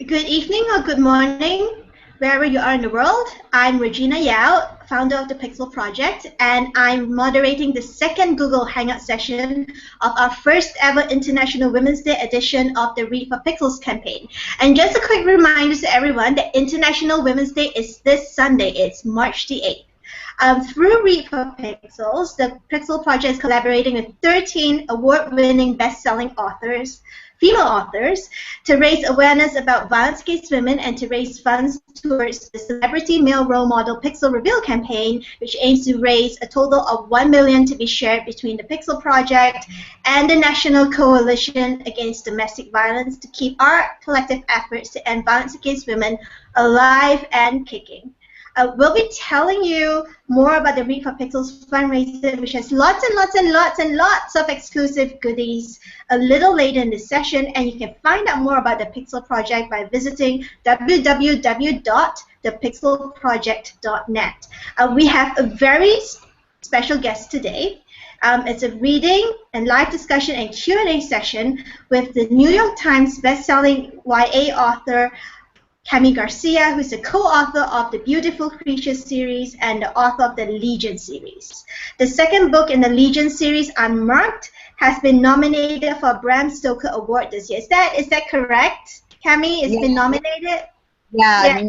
Good evening or good morning, wherever you are in the world. I'm Regina Yao, founder of the Pixel Project, and I'm moderating the second Google Hangout session of our first ever International Women's Day edition of the Read for Pixels campaign. And just a quick reminder to everyone that International Women's Day is this Sunday. It's March the 8th. Through Read for Pixels, the Pixel Project is collaborating with 13 award-winning best-selling authors, female authors, to raise awareness about violence against women and to raise funds towards the Celebrity Male Role Model Pixel Reveal campaign, which aims to raise a total of $1 million to be shared between the Pixel Project and the National Coalition Against Domestic Violence to keep our collective efforts to end violence against women alive and kicking. We'll be telling you more about the Read for Pixels fundraiser, which has lots and lots and lots and lots of exclusive goodies a little later in this session, and you can find out more about the Pixel Project by visiting www.thepixelproject.net. We have a very special guest today. It's a reading and live discussion and Q&A session with the New York Times bestselling YA author Kami Garcia, who's the co-author of the Beautiful Creatures series and the author of the Legion series. The second book in the Legion series, Unmarked, has been nominated for a Bram Stoker Award this year. Is that correct, Kami? It's been nominated? Yeah.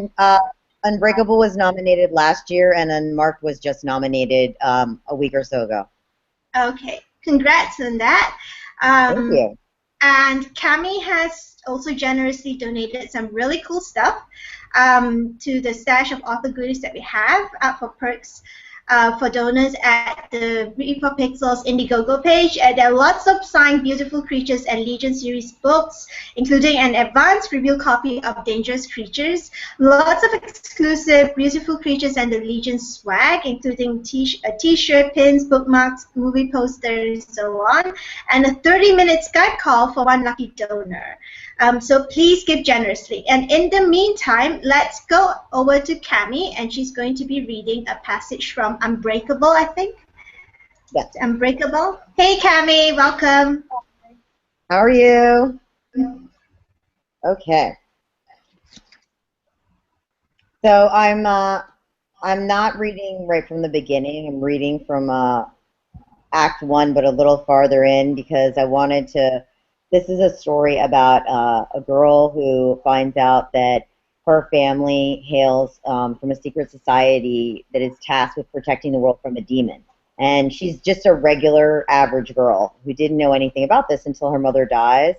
Unbreakable was nominated last year, and Unmarked was just nominated a week or so ago. Okay. Congrats on that. Thank you. And Kami has also generously donated some really cool stuff to the stash of author goodies that we have for perks for donors at the Read for Pixels Indiegogo page. There are lots of signed Beautiful Creatures and Legion series books, including an advanced review copy of Dangerous Creatures, lots of exclusive Beautiful Creatures and the Legion swag, including a t-shirt, pins, bookmarks, movie posters, so on, and a 30-minute Skype call for one lucky donor. So please give generously. And in the meantime, let's go over to Kami, and she's going to be reading a passage from Unbreakable, I think. Yes. Unbreakable. Hey, Kami, welcome. How are you? Okay. So I'm not reading right from the beginning. I'm reading from Act 1, but a little farther in because I wanted to. This is a story about a girl who finds out that her family hails from a secret society that is tasked with protecting the world from a demon. And she's just a regular, average girl who didn't know anything about this until her mother dies.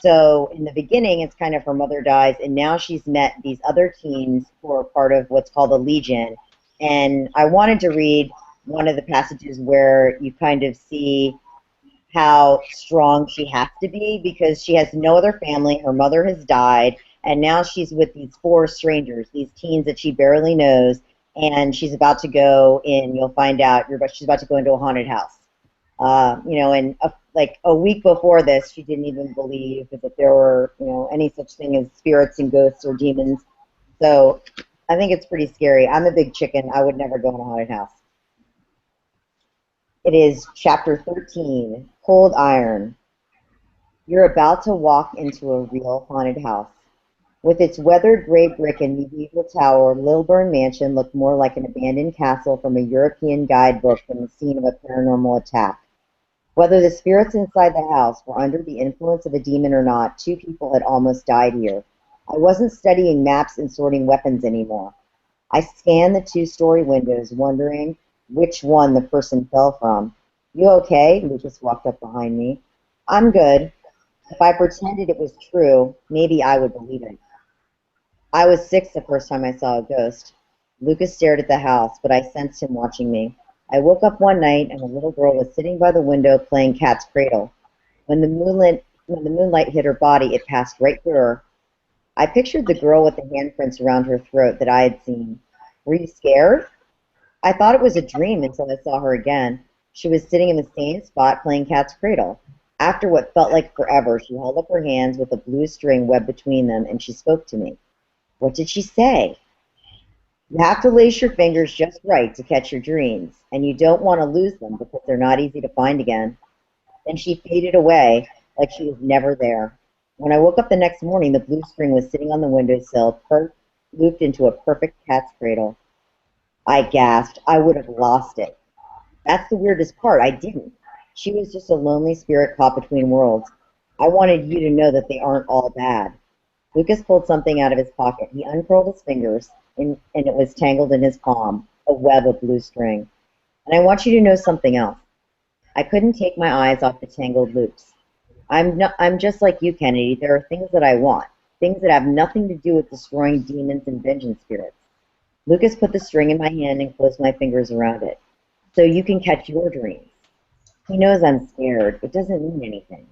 So in the beginning, it's kind of her mother dies, and now she's met these other teens who are part of what's called the Legion. And I wanted to read one of the passages where you kind of see how strong she has to be because she has no other family, her mother has died, and now she's with these 4 strangers, these teens that she barely knows, and she's about to go in, you'll find out, she's about to go into a haunted house. And like a week before this, she didn't even believe that there were, any such thing as spirits and ghosts or demons. So I think it's pretty scary. I'm a big chicken. I would never go in a haunted house. It is Chapter 13, Cold Iron. You're about to walk into a real haunted house. With its weathered gray brick and medieval tower, Lilburn Mansion looked more like an abandoned castle from a European guidebook than the scene of a paranormal attack. Whether the spirits inside the house were under the influence of a demon or not, 2 people had almost died here. I wasn't studying maps and sorting weapons anymore. I scanned the 2-story windows, wondering which one the person fell from. You okay? Lucas walked up behind me. I'm good. If I pretended it was true, maybe I would believe it. I was 6 the first time I saw a ghost. Lucas stared at the house, but I sensed him watching me. I woke up one night and a little girl was sitting by the window playing cat's cradle. When the moonlight hit her body, it passed right through her. I pictured the girl with the handprints around her throat that I had seen. Were you scared? I thought it was a dream until I saw her again. She was sitting in the same spot playing cat's cradle. After what felt like forever, she held up her hands with a blue string webbed between them, and she spoke to me. What did she say? You have to lace your fingers just right to catch your dreams, and you don't want to lose them because they're not easy to find again. Then she faded away like she was never there. When I woke up the next morning, the blue string was sitting on the windowsill, looped into a perfect cat's cradle. I gasped. I would have lost it. That's the weirdest part. I didn't. She was just a lonely spirit caught between worlds. I wanted you to know that they aren't all bad. Lucas pulled something out of his pocket. He uncurled his fingers, and it was tangled in his palm, a web of blue string. And I want you to know something else. I couldn't take my eyes off the tangled loops. I'm just like you, Kennedy. There are things that I want, things that have nothing to do with destroying demons and vengeance spirits. Lucas put the string in my hand and closed my fingers around it. So you can catch your dreams. He knows I'm scared. It doesn't mean anything.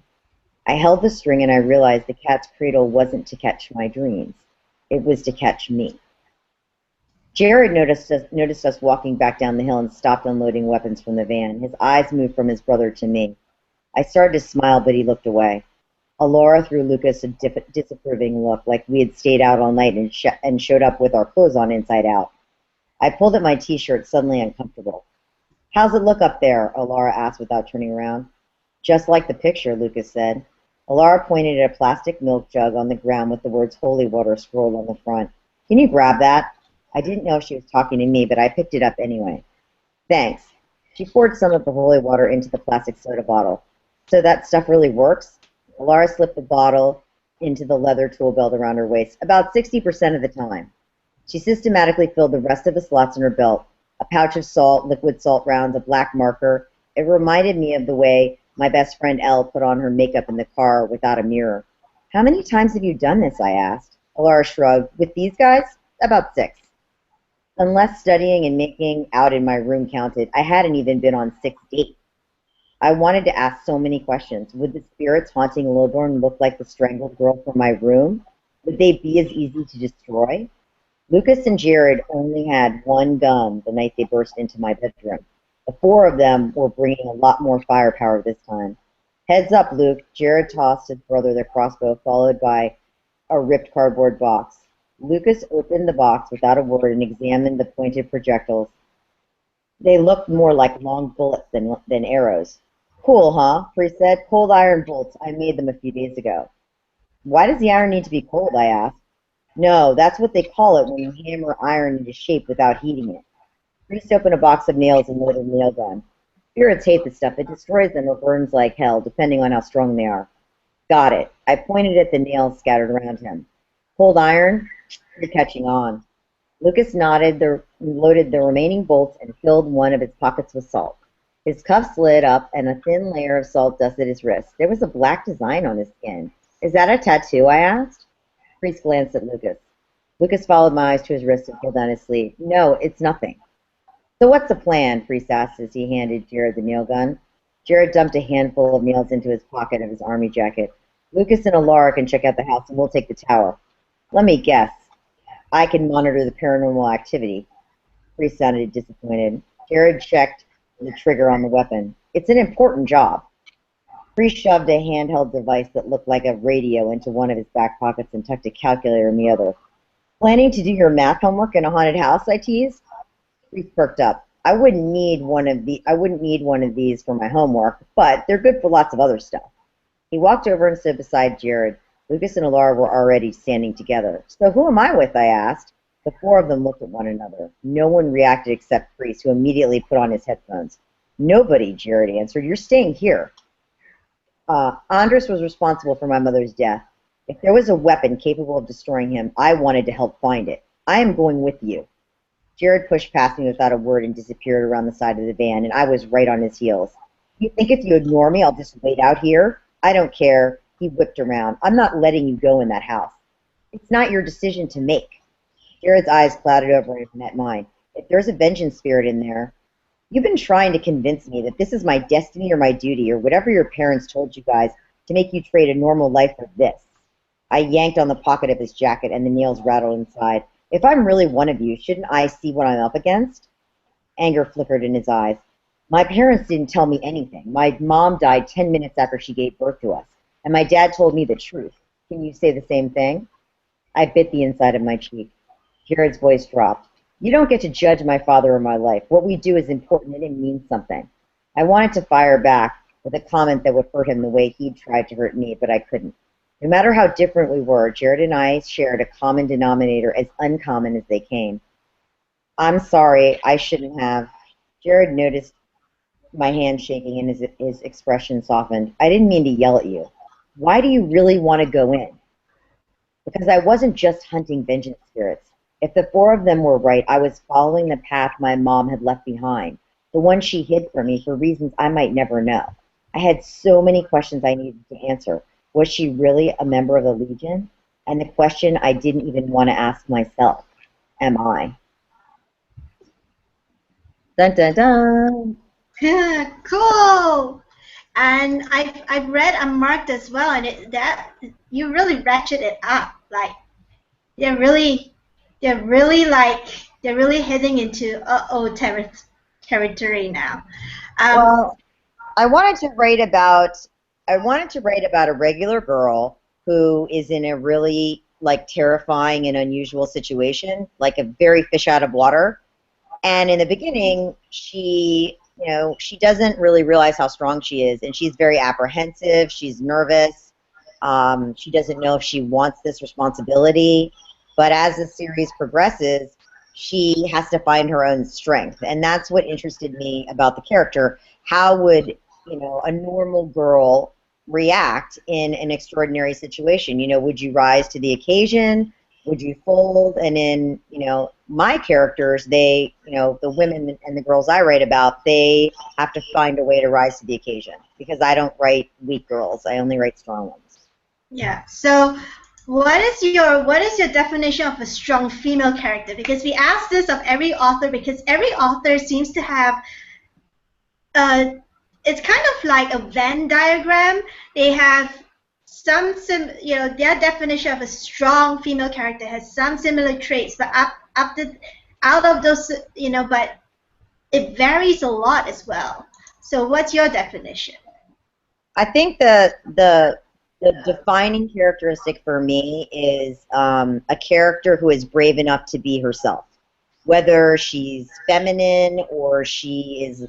I held the string and I realized the cat's cradle wasn't to catch my dreams. It was to catch me. Jared noticed us walking back down the hill and stopped unloading weapons from the van. His eyes moved from his brother to me. I started to smile, but he looked away. Alora threw Lucas a disapproving look, like we had stayed out all night and showed up with our clothes on inside out. I pulled at my T-shirt, suddenly uncomfortable. How's it look up there? Alora asked without turning around. Just like the picture, Lucas said. Alora pointed at a plastic milk jug on the ground with the words holy water scrolled on the front. Can you grab that? I didn't know if she was talking to me, but I picked it up anyway. Thanks. She poured some of the holy water into the plastic soda bottle. So that stuff really works? Alora slipped the bottle into the leather tool belt around her waist, about 60% of the time. She systematically filled the rest of the slots in her belt, a pouch of salt, liquid salt rounds, a black marker. It reminded me of the way my best friend Elle put on her makeup in the car without a mirror. How many times have you done this? I asked. Alora shrugged. With these guys? About 6. Unless studying and making out in my room counted, I hadn't even been on 6 dates. I wanted to ask so many questions. Would the spirits haunting Lilburn look like the strangled girl from my room? Would they be as easy to destroy? Lucas and Jared only had one gun the night they burst into my bedroom. The 4 of them were bringing a lot more firepower this time. Heads up, Luke. Jared tossed his brother the crossbow, followed by a ripped cardboard box. Lucas opened the box without a word and examined the pointed projectiles. They looked more like long bullets than arrows. Cool, huh? Priest said. Cold iron bolts. I made them a few days ago. Why does the iron need to be cold? I asked. No, that's what they call it when you hammer iron into shape without heating it. Priest opened a box of nails and loaded a nail gun. Spirits hate this stuff. It destroys them or burns like hell, depending on how strong they are. Got it. I pointed at the nails scattered around him. Cold iron? You're catching on. Lucas nodded, loaded the remaining bolts, and filled one of his pockets with salt. His cuff slid up, and a thin layer of salt dusted his wrist. There was a black design on his skin. Is that a tattoo? I asked. Priest glanced at Lucas. Lucas followed my eyes to his wrist and pulled down his sleeve. No, it's nothing. So what's the plan? Priest asked as he handed Jared the nail gun. Jared dumped a handful of nails into his pocket of his army jacket. Lucas and Alora can check out the house, and we'll take the tower. Let me guess. I can monitor the paranormal activity. Priest sounded disappointed. Jared checked the trigger on the weapon. It's an important job. Priest shoved a handheld device that looked like a radio into one of his back pockets and tucked a calculator in the other. Planning to do your math homework in a haunted house? I teased. Priest perked up. I wouldn't need one of these for my homework, but they're good for lots of other stuff. He walked over and stood beside Jared. Lucas and Alora were already standing together. So who am I with? I asked. The 4 of them looked at one another. No one reacted except Priest, who immediately put on his headphones. Nobody, Jared answered. You're staying here. Andres was responsible for my mother's death. If there was a weapon capable of destroying him, I wanted to help find it. I am going with you. Jared pushed past me without a word and disappeared around the side of the van, and I was right on his heels. You think if you ignore me, I'll just wait out here? I don't care. He whipped around. I'm not letting you go in that house. It's not your decision to make. Jared's eyes clouded over and met mine. If there's a vengeance spirit in there, you've been trying to convince me that this is my destiny or my duty or whatever your parents told you guys to make you trade a normal life for this. I yanked on the pocket of his jacket and the nails rattled inside. If I'm really one of you, shouldn't I see what I'm up against? Anger flickered in his eyes. My parents didn't tell me anything. My mom died 10 minutes after she gave birth to us, and my dad told me the truth. Can you say the same thing? I bit the inside of my cheek. Jared's voice dropped. You don't get to judge my father or my life. What we do is important and it means something. I wanted to fire back with a comment that would hurt him the way he'd tried to hurt me, but I couldn't. No matter how different we were, Jared and I shared a common denominator as uncommon as they came. I'm sorry, I shouldn't have. Jared noticed my hand shaking and his expression softened. I didn't mean to yell at you. Why do you really want to go in? Because I wasn't just hunting vengeance spirits. If the four of them were right, I was following the path my mom had left behind, the one she hid from me for reasons I might never know. I had so many questions I needed to answer. Was she really a member of the Legion? And the question I didn't even want to ask myself, am I? Dun dun dun. Cool. And I've read Unmarked as well, and that you really ratchet it up. Like they're really they're really like they're really heading into territory now. Um, Well, I wanted to write about a regular girl who is in a really like terrifying and unusual situation, like a very fish out of water. And in the beginning, she doesn't really realize how strong she is, and she's very apprehensive. She's nervous. She doesn't know if she wants this responsibility. But as the series progresses, she has to find her own strength, and that's what interested me about the character. How would a normal girl react in an extraordinary situation? Would you rise to the occasion? Would you fold? And in my characters, the women and the girls I write about, they have to find a way to rise to the occasion because I don't write weak girls. I only write strong ones. yeah. So what is your definition of a strong female character? Because we ask this of every author because every author seems to have uh, it's kind of like a Venn diagram. They have their definition of a strong female character has some similar traits, but out of those, but it varies a lot as well. So what's your definition? I think the defining characteristic for me is a character who is brave enough to be herself, whether she's feminine or she is,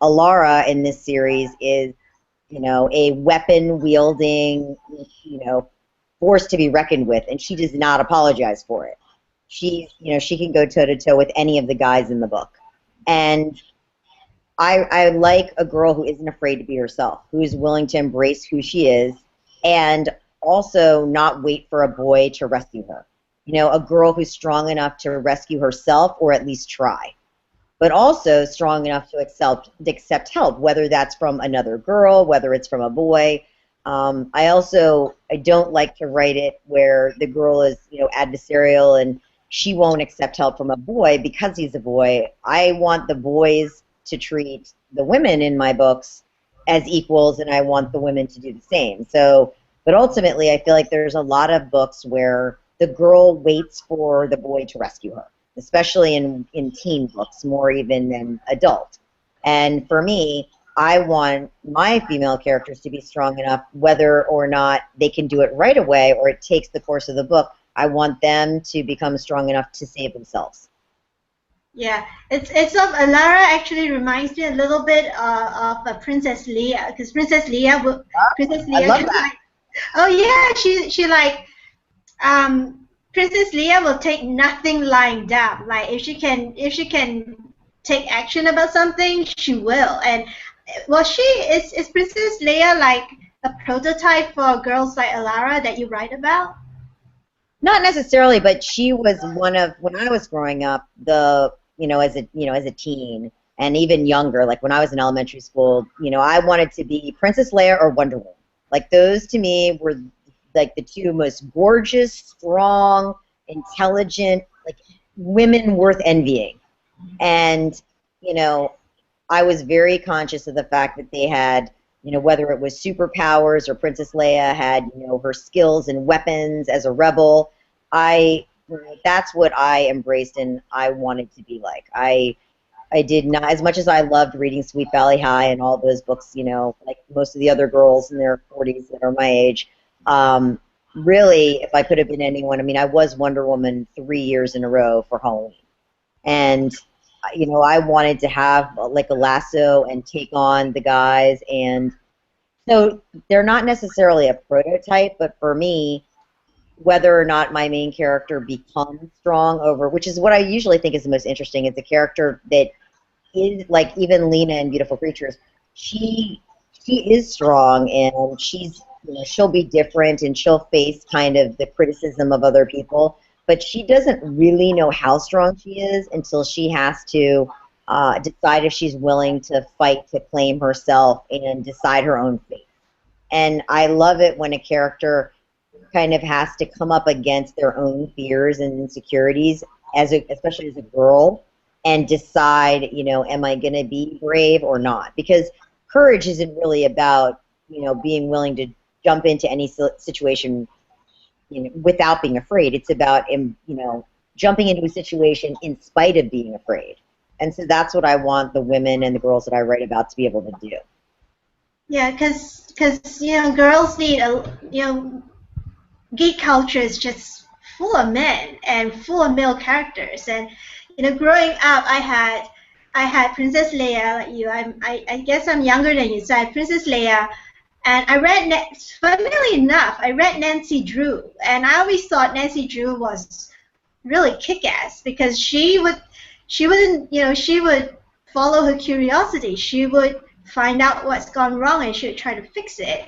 Alara in this series is, a weapon wielding, force to be reckoned with, and she does not apologize for it. She can go toe to toe with any of the guys in the book, and I like a girl who isn't afraid to be herself, who is willing to embrace who she is, and also not wait for a boy to rescue her. A girl who's strong enough to rescue herself or at least try, but also strong enough to accept help, whether that's from another girl, whether it's from a boy. I don't like to write it where the girl is, adversarial and she won't accept help from a boy because he's a boy. I want the boys to treat the women in my books as equals, and I want the women to do the same. So, but ultimately, I feel like there's a lot of books where the girl waits for the boy to rescue her, especially in teen books, more even than adult. And for me, I want my female characters to be strong enough, whether or not they can do it right away or it takes the course of the book. I want them to become strong enough to save themselves. Yeah, it's of Alara actually reminds me a little bit of Princess Leia because Princess I Leia love can that. like oh yeah she like Princess Leia will take nothing lying down. Like if she can take action about something, she will. And was is Princess Leia like a prototype for girls like Alara that you write about? Not necessarily, but she was one of when I was growing up, as a teen and even younger, like when I was in elementary school, I wanted to be Princess Leia or Wonder Woman. Like those to me were like the two most gorgeous, strong, intelligent, like women worth envying. And, you know, I was very conscious of the fact that they had, whether it was superpowers or Princess Leia had, her skills and weapons as a rebel. That's what I embraced and I wanted to be like. I did not, as much as I loved reading Sweet Valley High and all those books, like most of the other girls in their 40s that are my age. Really, if I could have been anyone, I mean, I was Wonder Woman 3 years in a row for Halloween. And I wanted to have like a lasso and take on the guys and So they're not necessarily a prototype, but for me, whether or not my main character becomes strong over, which is what I usually think is the most interesting, is a character that is like even Lena in Beautiful Creatures. She she is strong and she's she'll be different and she'll face kind of the criticism of other people, but she doesn't really know how strong she is until she has to decide if she's willing to fight to claim herself and decide her own fate. And I love it when a character kind of has to come up against their own fears and insecurities especially as a girl and decide, am I going to be brave or not? Because courage isn't really about, being willing to jump into any situation, without being afraid. It's about, jumping into a situation in spite of being afraid. And so that's what I want the women and the girls that I write about to be able to do. Yeah, because girls need geek culture is just full of men and full of male characters. And growing up, I had Princess Leia like you. I guess I'm younger than you, so I had Princess Leia. And I read, funnily enough, I read Nancy Drew, and I always thought Nancy Drew was really kick-ass because she would follow her curiosity. She would find out what's gone wrong and she would try to fix it.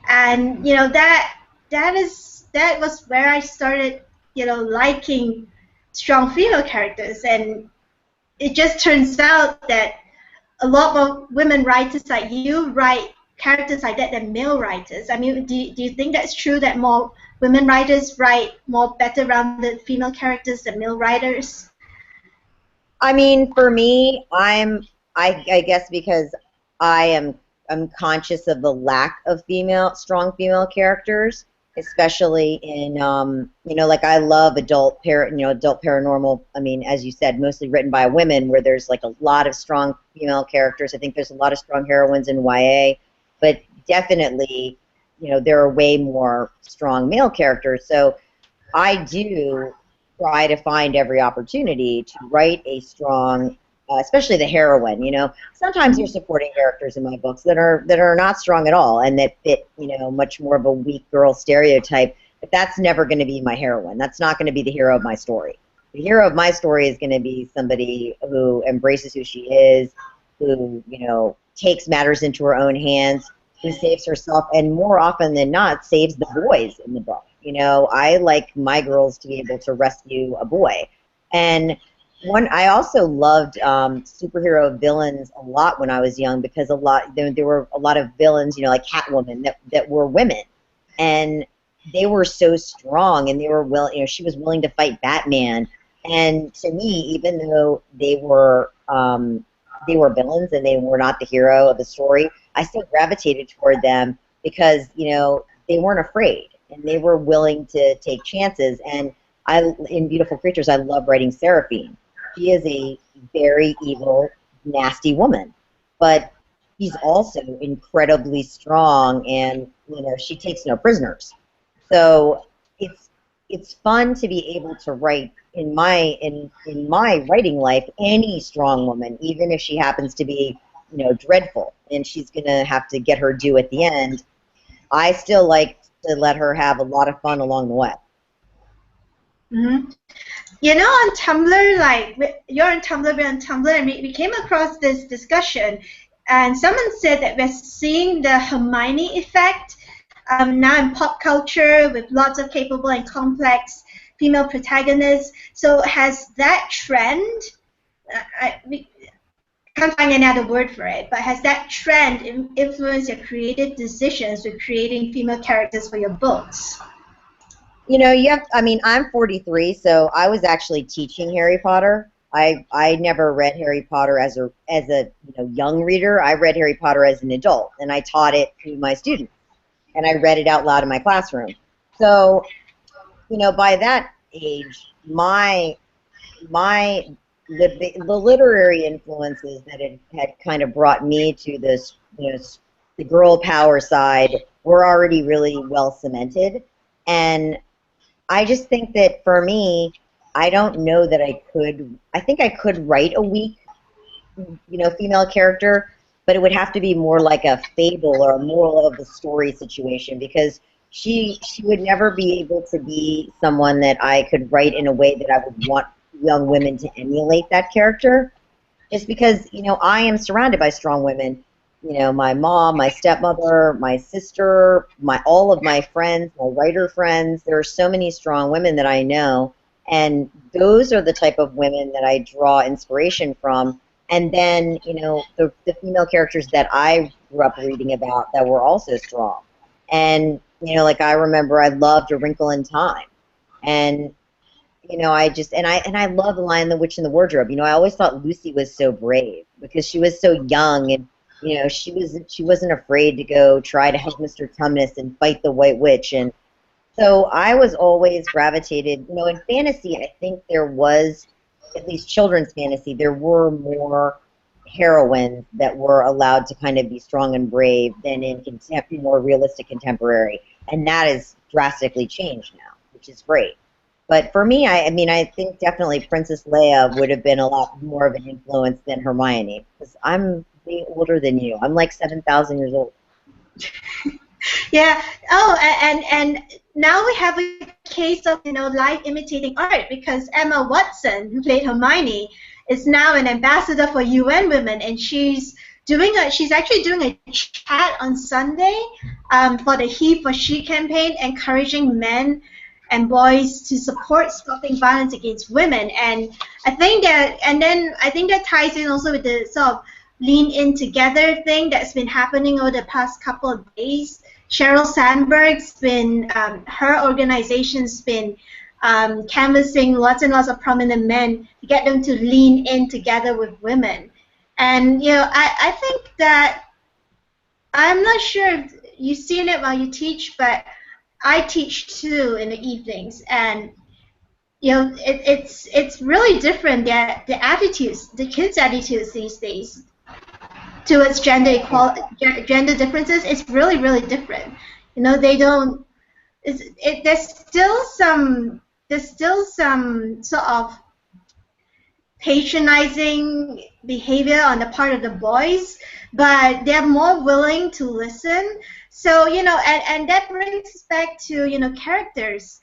And that was where I started, liking strong female characters. And it just turns out that a lot more women writers like you write characters like that than male writers. I mean, do you think that's true that more women writers write more better rounded female characters than male writers? I mean, for me, I guess because I'm conscious of the lack of strong female characters, especially in like I love adult paranormal. I mean, as you said, mostly written by women, where there's like a lot of strong female characters. I think there's a lot of strong heroines in YA, but definitely, there are way more strong male characters. So I do try to find every opportunity to write a strong, especially the heroine. Sometimes you're supporting characters in my books that are not strong at all and that fit, much more of a weak girl stereotype. But that's never going to be my heroine. That's not going to be the hero of my story. The hero of my story is going to be somebody who embraces who she is, who takes matters into her own hands, who saves herself, and more often than not saves the boys in the book. I like my girls to be able to rescue a boy. And I also loved superhero villains a lot when I was young because there were a lot of villains, like Catwoman, that were women, and they were so strong, and she was willing to fight Batman. And to me, even though they were villains and they were not the hero of the story, I still gravitated toward them because they weren't afraid and they were willing to take chances. And in Beautiful Creatures, I love writing Seraphine. She is a very evil, nasty woman, but she's also incredibly strong, and she takes no prisoners. So it's fun to be able to write in my writing life any strong woman, even if she happens to be dreadful and she's gonna have to get her due at the end. I still like to let her have a lot of fun along the way. Mm-hmm. On Tumblr, like you're on Tumblr, we're on Tumblr, and we came across this discussion, and someone said that we're seeing the Hermione effect now in pop culture with lots of capable and complex female protagonists. So has that trend, we can't find another word for it, but has that trend influenced your creative decisions with creating female characters for your books? I'm 43, so I was actually teaching Harry Potter. I never read Harry Potter as a young reader. I read Harry Potter as an adult, and I taught it to my students, and I read it out loud in my classroom. So, by that age, the literary influences that had kind of brought me to this, the girl power side were already really well cemented, and I just think that for me, I don't know that I think I could write a weak, female character, but it would have to be more like a fable or a moral of the story situation, because she would never be able to be someone that I could write in a way that I would want young women to emulate that character. Just because, I am surrounded by strong women. My mom, my stepmother, my sister, all of my friends, my writer friends. There are so many strong women that I know, and those are the type of women that I draw inspiration from. And then, the female characters that I grew up reading about that were also strong. And, like I remember I loved A Wrinkle in Time. And I love The Lion, the Witch, and the Wardrobe. I always thought Lucy was so brave because she was so young, and she wasn't afraid to go try to help Mr. Tumnus and fight the White Witch. And so I was always gravitated. In fantasy, I think there was, at least children's fantasy, there were more heroines that were allowed to kind of be strong and brave than in more realistic contemporary, and that has drastically changed now, which is great. But for me, I think definitely Princess Leia would have been a lot more of an influence than Hermione, because I'm way older than you. I'm like 7,000 years old. Yeah. Oh, and now we have a case of life imitating art, because Emma Watson, who played Hermione, is now an ambassador for UN Women, and she's actually doing a chat on Sunday for the He for She campaign, encouraging men and boys to support stopping violence against women. And I think that ties in also with the sort of lean in together thing that's been happening over the past couple of days. Sheryl Sandberg's been, her organization's been canvassing lots and lots of prominent men to get them to lean in together with women. And I think that, I'm not sure if you've seen it while you teach, but I teach too in the evenings, and it's really different. The attitudes, the kids' attitudes these days towards gender equality, gender differences, is really, really different. They don't. There's still some sort of patronizing behavior on the part of the boys, but they're more willing to listen. So and that brings us back to characters,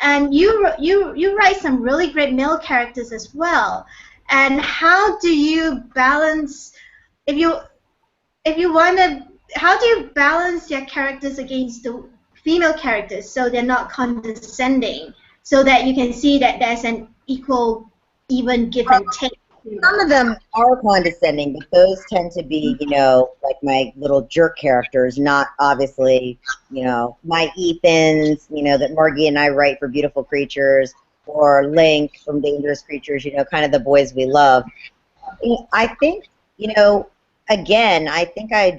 and you write some really great male characters as well. And how do you balance, if you want to, how do you balance your characters against the female characters so they're not condescending, so that you can see that there's an even give and take? Some of them are condescending, but those tend to be, like my little jerk characters, not obviously, my Ethans, that Margie and I write for Beautiful Creatures, or Link from Dangerous Creatures, kind of the boys we love. I think, again, I think I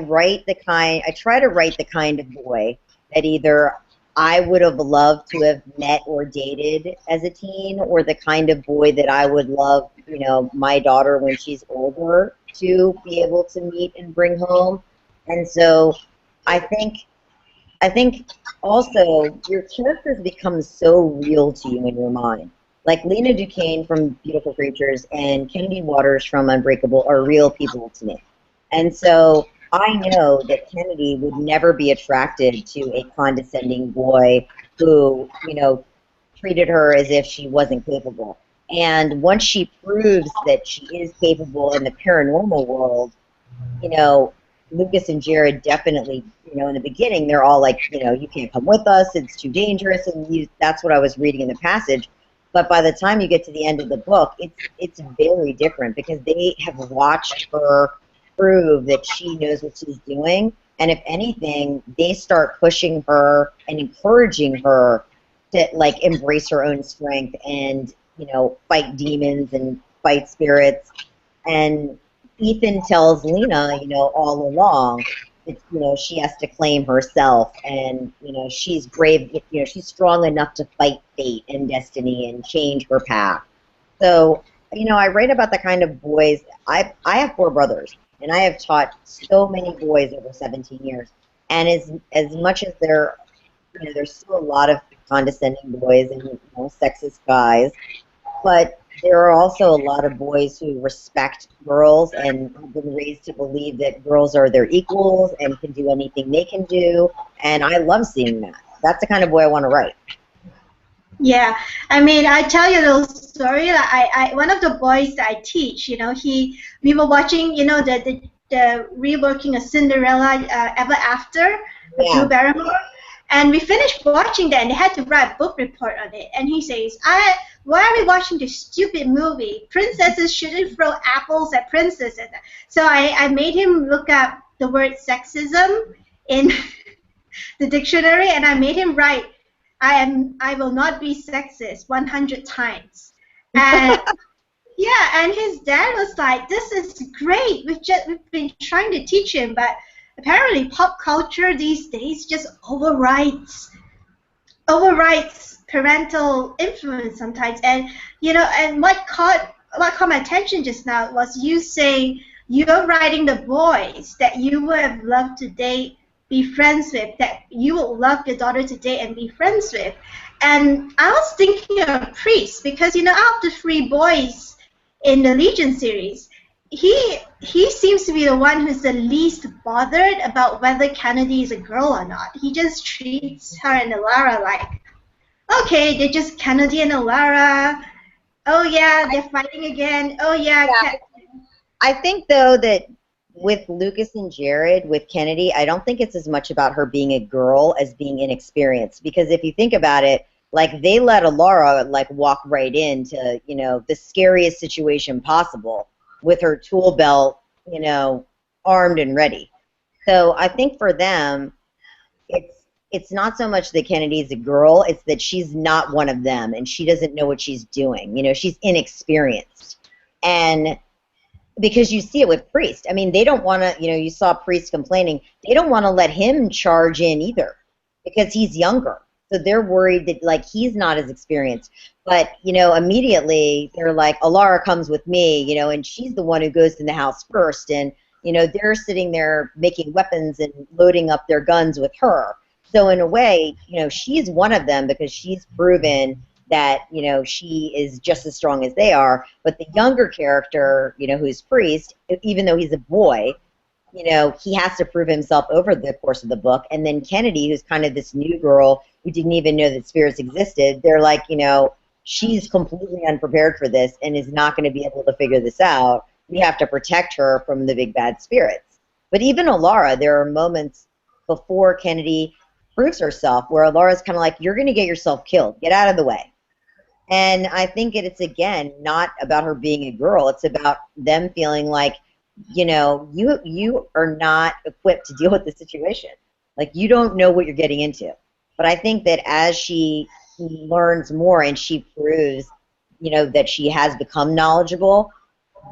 write the kind, I try to write the kind of boy that either I would have loved to have met or dated as a teen, or the kind of boy that I would love, my daughter when she's older to be able to meet and bring home. And so I think also your characters become so real to you in your mind. Like Lena Duquesne from Beautiful Creatures and Kennedy Waters from Unbreakable are real people to me. And so I know that Kennedy would never be attracted to a condescending boy who, treated her as if she wasn't capable. And once she proves that she is capable in the paranormal world, Lucas and Jared definitely, in the beginning, they're all like, you can't come with us, it's too dangerous, and that's what I was reading in the passage. But by the time you get to the end of the book, it's very different, because they have watched her prove that she knows what she's doing, and if anything, they start pushing her and encouraging her to embrace her own strength and fight demons and fight spirits. And Ethan tells Lena, all along, that, she has to claim herself, and she's brave, she's strong enough to fight fate and destiny and change her path. So I write about the kind of boys. I have 4 brothers. And I have taught so many boys over 17 years. And as much as there's still a lot of condescending boys and sexist guys, but there are also a lot of boys who respect girls and have been raised to believe that girls are their equals and can do anything they can do, and I love seeing that. That's the kind of boy I want to write. Yeah, I mean, I tell you a little story. Like one of the boys that I teach, we were watching, the reworking of Cinderella Ever After with Drew Yeah. Barrymore, and we finished watching that, and they had to write a book report on it. And he says, why are we watching this stupid movie? Princesses shouldn't throw apples at princesses." So I made him look up the word sexism in the dictionary, and I made him write, I will not be sexist 100 times. And yeah, and his dad was like, this is great. We've been trying to teach him, but apparently pop culture these days just overrides parental influence sometimes. And and what caught my attention just now was you saying you're writing the boys that you would have loved to date, be friends with, that you would love your daughter to date and be friends with. And I was thinking of Priest because out of the three boys in the Legion series, he seems to be the one who's the least bothered about whether Kennedy is a girl or not. He just treats her and Alara like, okay, they're just Kennedy and Alara. Oh yeah, they're fighting again. Oh yeah, Yeah. I think, though, that with Lucas and Jared, with Kennedy, I don't think it's as much about her being a girl as being inexperienced. Because if you think about it, like, they let Alara, like, walk right into, the scariest situation possible with her tool belt, armed and ready. So I think for them, it's not so much that Kennedy's a girl, it's that she's not one of them, and she doesn't know what she's doing. She's inexperienced. And because you see it with Priest. I mean, they don't want to, you saw Priest complaining. They don't want to let him charge in either because he's younger. So they're worried that, like, he's not as experienced. But, immediately they're like, Alara comes with me, and she's the one who goes in the house first. And, they're sitting there making weapons and loading up their guns with her. So in a way, she's one of them because she's proven that, she is just as strong as they are. But the younger character, who's Priest, even though he's a boy, he has to prove himself over the course of the book. And then Kennedy, who's kind of this new girl who didn't even know that spirits existed, they're like, she's completely unprepared for this and is not going to be able to figure this out. We have to protect her from the big bad spirits. But even Alara, there are moments before Kennedy proves herself where Alara's kind of like, you're going to get yourself killed. Get out of the way. And I think it's, again, not about her being a girl. It's about them feeling like, you are not equipped to deal with the situation. Like, you don't know what you're getting into. But I think that as she learns more and she proves, that she has become knowledgeable,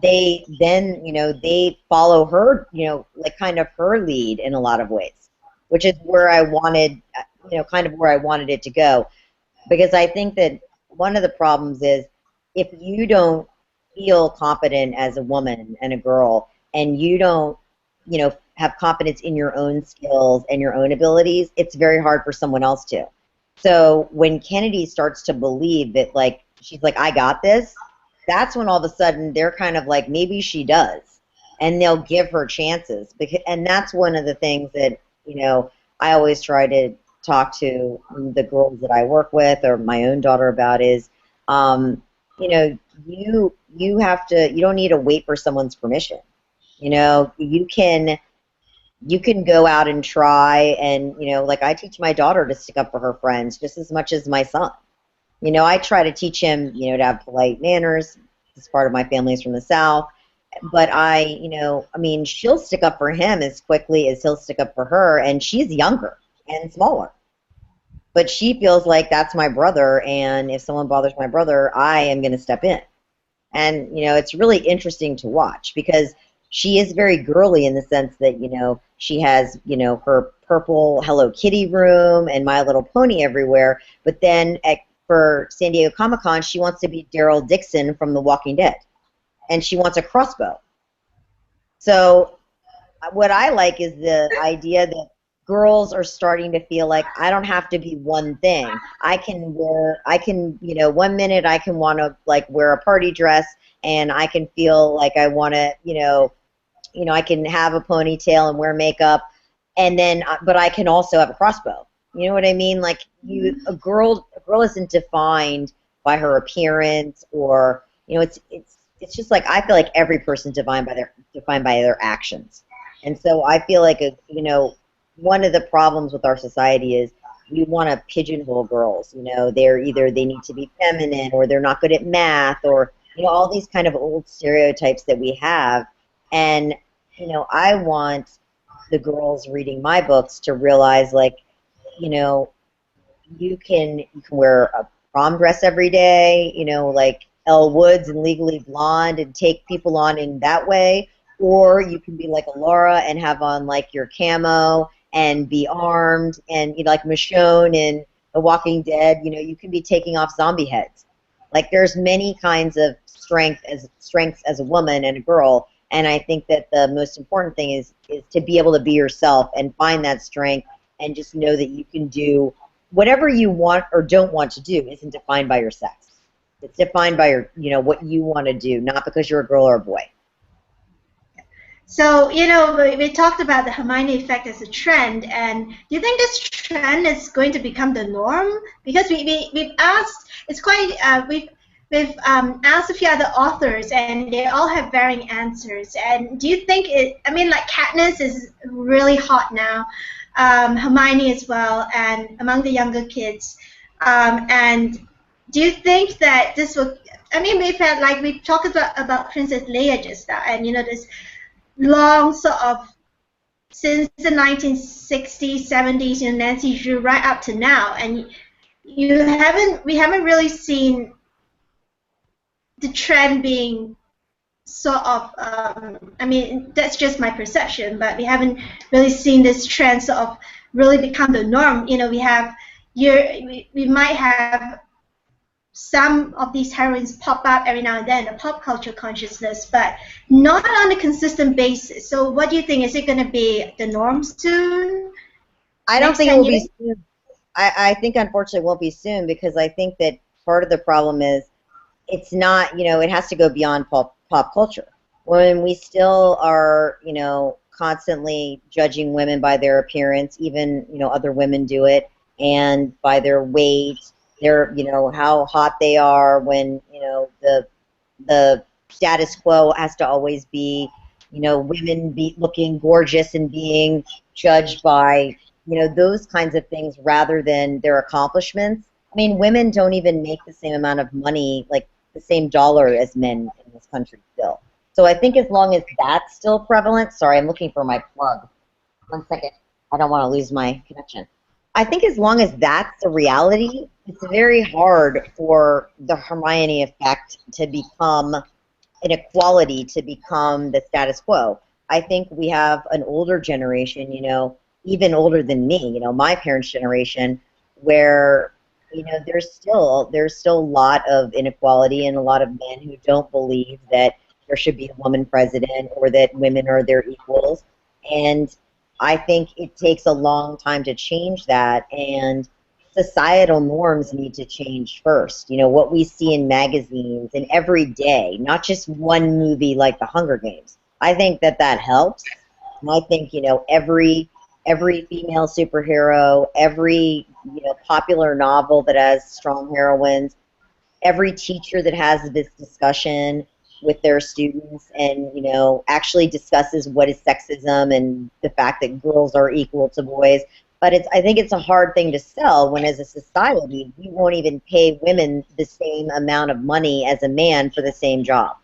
they then, they follow her, like kind of her lead in a lot of ways, which is where I wanted, kind of where I wanted it to go. Because I think that one of the problems is if you don't feel confident as a woman and a girl and you don't, have confidence in your own skills and your own abilities, it's very hard for someone else to. So when Kennedy starts to believe that, like, she's like, I got this, that's when all of a sudden they're kind of like, maybe she does. And they'll give her chances. And that's one of the things that, I always try to talk to the girls that I work with or my own daughter about is, you have to, you don't need to wait for someone's permission. You can go out and try and, like I teach my daughter to stick up for her friends just as much as my son. I try to teach him, to have polite manners. This part of my family is from the South. But she'll stick up for him as quickly as he'll stick up for her, and she's younger and smaller. But she feels like that's my brother, and if someone bothers my brother, I am going to step in. And, it's really interesting to watch because she is very girly in the sense that, she has, her purple Hello Kitty room and My Little Pony everywhere. But then for San Diego Comic-Con, she wants to be Daryl Dixon from The Walking Dead. And she wants a crossbow. So what I like is the idea that girls are starting to feel like I don't have to be one thing. One minute I can want to like wear a party dress, and I can feel like I want to, I can have a ponytail and wear makeup, and then, but I can also have a crossbow. You know what I mean? Like a girl isn't defined by her appearance, or it's just like I feel like every person's defined by their actions, and so I feel like one of the problems with our society is we want to pigeonhole girls. They need to be feminine, or they're not good at math, or all these kind of old stereotypes that we have, and I want the girls reading my books to realize, like, you can wear a prom dress every day, like Elle Woods and Legally Blonde, and take people on in that way, or you can be like a Laura and have on like your camo and be armed, and like Michonne in The Walking Dead, you can be taking off zombie heads. Like, there's many kinds of strengths as a woman and a girl, and I think that the most important thing is to be able to be yourself and find that strength, and just know that you can do whatever you want or don't want to do. Isn't defined by your sex. It's defined by what you want to do, not because you're a girl or a boy. So, we talked about the Hermione effect as a trend, and do you think this trend is going to become the norm? Because we've asked, it's quite, we've asked a few other authors, and they all have varying answers. And do you think like Katniss is really hot now, Hermione as well, and among the younger kids. And do you think that this will, we've talked about Princess Leia just now, and this long sort of since the 1960s, 70s, Nancy Drew right up to now, and we haven't really seen the trend being sort of that's just my perception, but we haven't really seen this trend sort of really become the norm. We might have some of these heroines pop up every now and then in the pop culture consciousness, but not on a consistent basis. So what do you think? Is it going to be the norm soon? I don't think it will be soon. I think, unfortunately, it won't be soon, because I think that part of the problem is it's not, it has to go beyond pop culture. When we still are, constantly judging women by their appearance, even, other women do it, and by their weight, how hot they are, when, the status quo has to always be, women looking gorgeous and being judged by, those kinds of things rather than their accomplishments. I mean, women don't even make the same amount of money, like the same dollar as men in this country still. So I think as long as that's still prevalent, sorry, I'm looking for my plug. 1 second. I don't want to lose my connection. I think as long as that's the reality, it's very hard for the Hermione effect to become inequality, to become the status quo. I think we have an older generation, even older than me, my parents' generation, where there's still a lot of inequality, and a lot of men who don't believe that there should be a woman president, or that women are their equals. And I think it takes a long time to change that, and societal norms need to change first. What we see in magazines and every day, not just one movie like The Hunger Games. I think that helps. And I think, every female superhero, every popular novel that has strong heroines, every teacher that has this discussion with their students and actually discusses what is sexism and the fact that girls are equal to boys. But I think it's a hard thing to sell when, as a society, we won't even pay women the same amount of money as a man for the same job.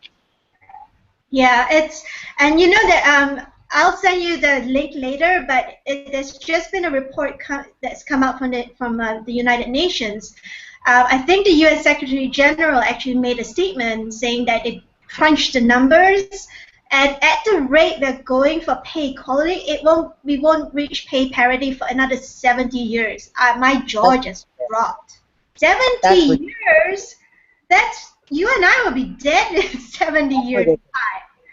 Yeah, and that I'll send you the link later, but there's just been a report that's come out from the United Nations. I think the U.S. Secretary General actually made a statement saying that they crunched the numbers, and at the rate they're going for pay equality, we won't reach pay parity for another 70 years. My jaw just dropped. 70 years? That's, you and I will be dead in 70 years' time.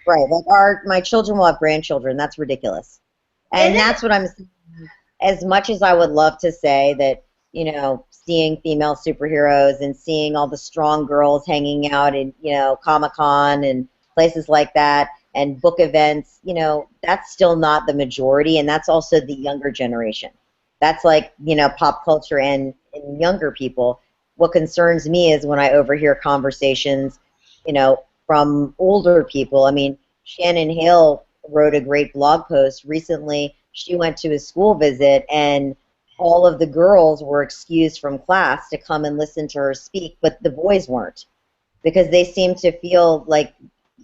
Right, like my children will have grandchildren. That's ridiculous. And that's what I'm saying. as much as I would love to say that, seeing female superheroes and seeing all the strong girls hanging out in, Comic-Con and places like that and book events, that's still not the majority, and that's also the younger generation. That's like, pop culture and younger people. What concerns me is when I overhear conversations, from older people. I mean, Shannon Hale wrote a great blog post recently. She went to a school visit, and all of the girls were excused from class to come and listen to her speak, but the boys weren't, because they seemed to feel like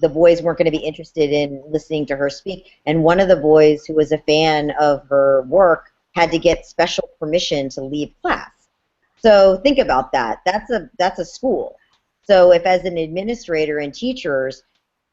the boys weren't going to be interested in listening to her speak. And one of the boys, who was a fan of her work, had to get special permission to leave class. So think about that. That's a school. So if, as an administrator and teachers,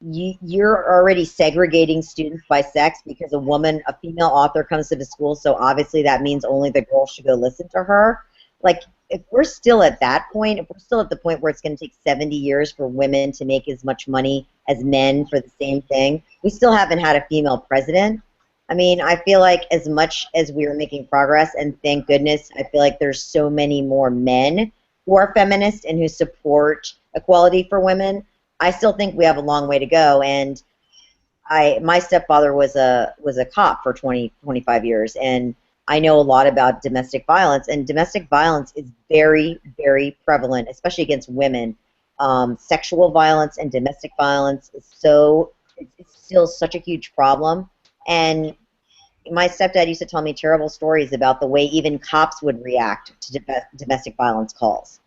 you're already segregating students by sex because a female author comes to the school, so obviously that means only the girls should go listen to her. Like, if we're still at that point, if we're still at the point where it's going to take 70 years for women to make as much money as men for the same thing, we still haven't had a female president. I mean, I feel like as much as we are making progress, and thank goodness, I feel like there's so many more men who are feminists and who support equality for women. I still think we have a long way to go, and my stepfather was a cop for 25 years, and I know a lot about domestic violence, and domestic violence is very, very prevalent, especially against women. Sexual violence and domestic violence is it's still such a huge problem, and my stepdad used to tell me terrible stories about the way even cops would react to domestic violence calls.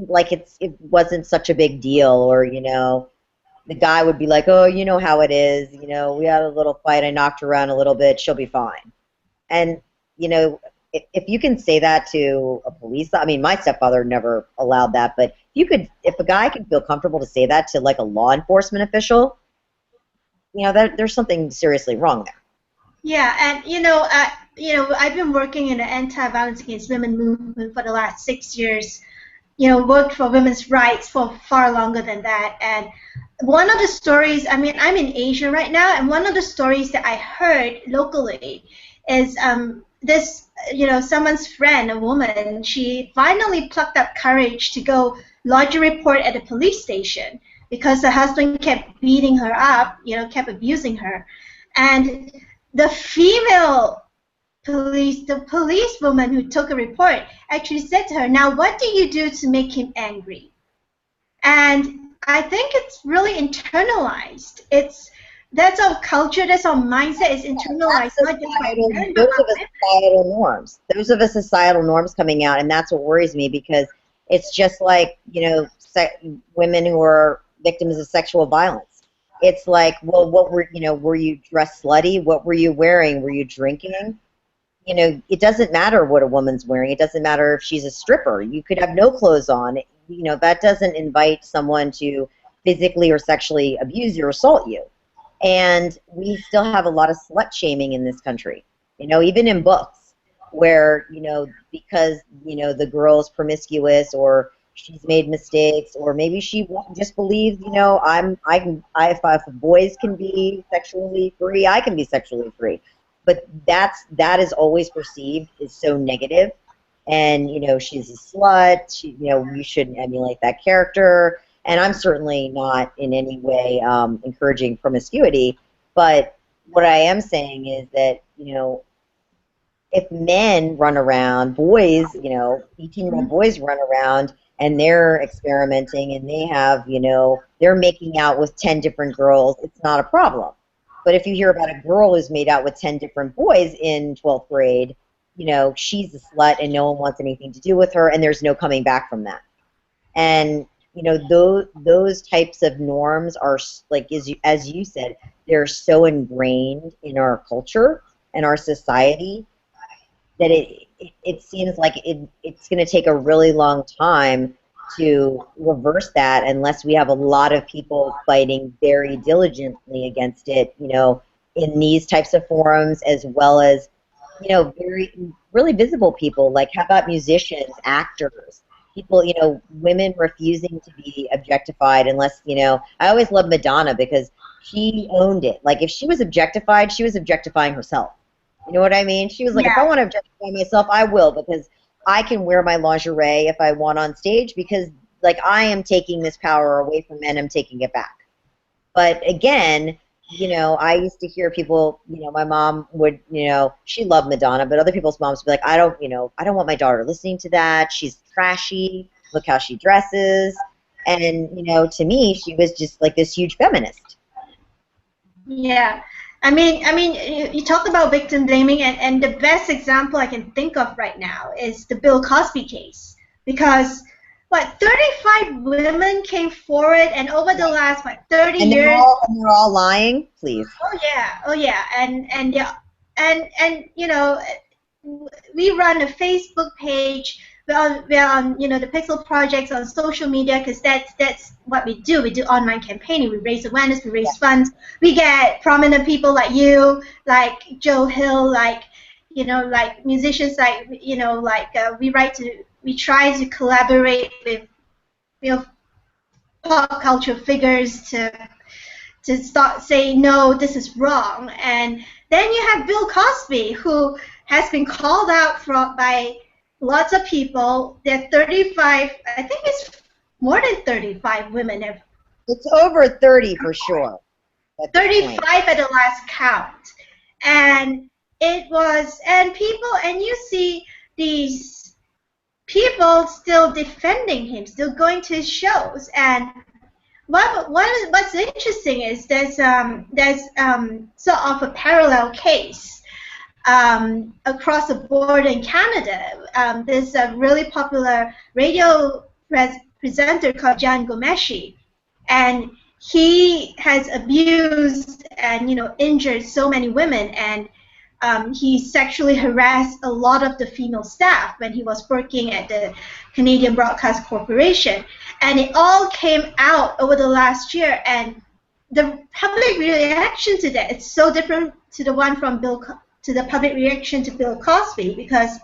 Like it wasn't such a big deal, or the guy would be like, oh, you know how it is, we had a little fight, I knocked her around a little bit, she'll be fine. And if you can say that to a police, I mean, my stepfather never allowed that, but if a guy can feel comfortable to say that to like a law enforcement official, there's something seriously wrong there. Yeah, and I've been working in the anti-violence against women movement for the last 6 years. Worked for women's rights for far longer than that. And one of the stories, I mean, I'm in Asia right now, and one of the stories that I heard locally is this, someone's friend, a woman, she finally plucked up courage to go lodge a report at the police station because her husband kept beating her up, kept abusing her. And the policewoman who took a report actually said to her, now what do you do to make him angry? And I think it's really internalized. That's our culture, that's our mindset is internalized. Those are the societal norms. Those are the societal norms coming out, and that's what worries me, because it's just like, women who are victims of sexual violence. It's like, well, were you dressed slutty? What were you wearing? Were you drinking? It doesn't matter what a woman's wearing. It doesn't matter if she's a stripper. You could have no clothes on. That doesn't invite someone to physically or sexually abuse you or assault you. And we still have a lot of slut shaming in this country, even in books where, because, the girl's promiscuous, or she's made mistakes, or maybe she just believes, if boys can be sexually free, I can be sexually free. But that is always perceived as so negative, and she's a slut. We shouldn't emulate that character. And I'm certainly not in any way encouraging promiscuity. But what I am saying is that if men run around, boys, 18-year-old boys run around and they're experimenting and they have, they're making out with 10 different girls, it's not a problem. But if you hear about a girl who's made out with 10 different boys in 12th grade, she's a slut and no one wants anything to do with her, and there's no coming back from that. And, those types of norms are, like, as you said, they're so ingrained in our culture and our society that it seems like it's going to take a really long time to reverse that, unless we have a lot of people fighting very diligently against it, in these types of forums, as well as, really visible people. Like, how about musicians, actors, people, women refusing to be objectified unless, I always love Madonna because she owned it. Like, if she was objectified, she was objectifying herself. You know what I mean? She was like, if I Yeah. want to justify myself, I will, because I can wear my lingerie if I want on stage, because like I am taking this power away from men, I'm taking it back. But again, I used to hear people, my mom would, she loved Madonna, but other people's moms would be like, I don't want my daughter listening to that. She's trashy. Look how she dresses. And, to me, she was just like this huge feminist. Yeah. I mean, you talk about victim blaming, and the best example I can think of right now is the Bill Cosby case. Because, 35 women came forward, and over the last, 30 And years. they're all lying, please. Oh, yeah. Oh, yeah. And, yeah. And, we run a Facebook page. We're on the Pixel Projects on social media, because that's what we do. We do online campaigning. We raise awareness. We raise funds. We get prominent people like you, like Joe Hill, like musicians, like we try to collaborate with pop culture figures to start saying, no, this is wrong. And then you have Bill Cosby, who has been called out by lots of people. There are 35, I think it's more than 35 women have. It's over 30 for sure. 35 at the last count. And you see these people still defending him, still going to his shows. And what's interesting is there's sort of a parallel case across the board in Canada. There's a really popular radio presenter called John Gomeshi, and he has abused and injured so many women, and he sexually harassed a lot of the female staff when he was working at the Canadian Broadcast Corporation. And it all came out over the last year, and the public reaction to that, it's so different to the one from to the public reaction to Bill Cosby, because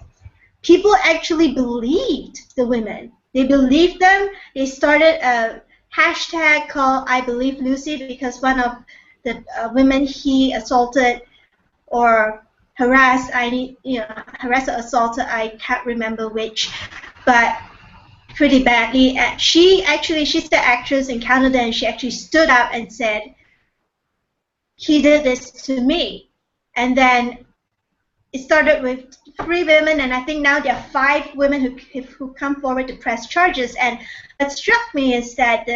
people actually believed the women. They believed them. They started a hashtag called I Believe Lucy, because one of the women he assaulted or harassed, harassed or assaulted, I can't remember which, but pretty badly. She's the actress in Canada, and she actually stood up and said, he did this to me. And then it started with 3 women, and I think now there are 5 women who come forward to press charges. And what struck me is that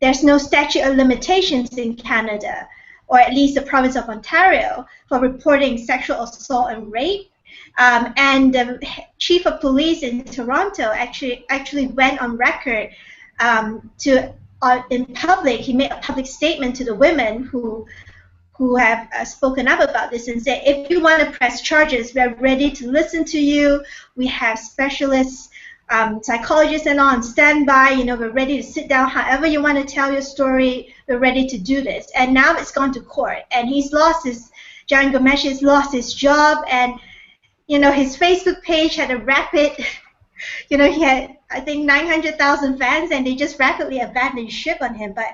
there's no statute of limitations in Canada, or at least the province of Ontario, for reporting sexual assault and rape. And the chief of police in Toronto actually went on record in public. He made a public statement to the women who have spoken up about this, and said, if you want to press charges, we're ready to listen to you. We have specialists, psychologists and on standby. We're ready to sit down. However you want to tell your story, we're ready to do this. And now it's gone to court, and John Gomeshi has lost his job, and his Facebook page had a rapid, he had, I think, 900,000 fans, and they just rapidly abandoned ship on him. But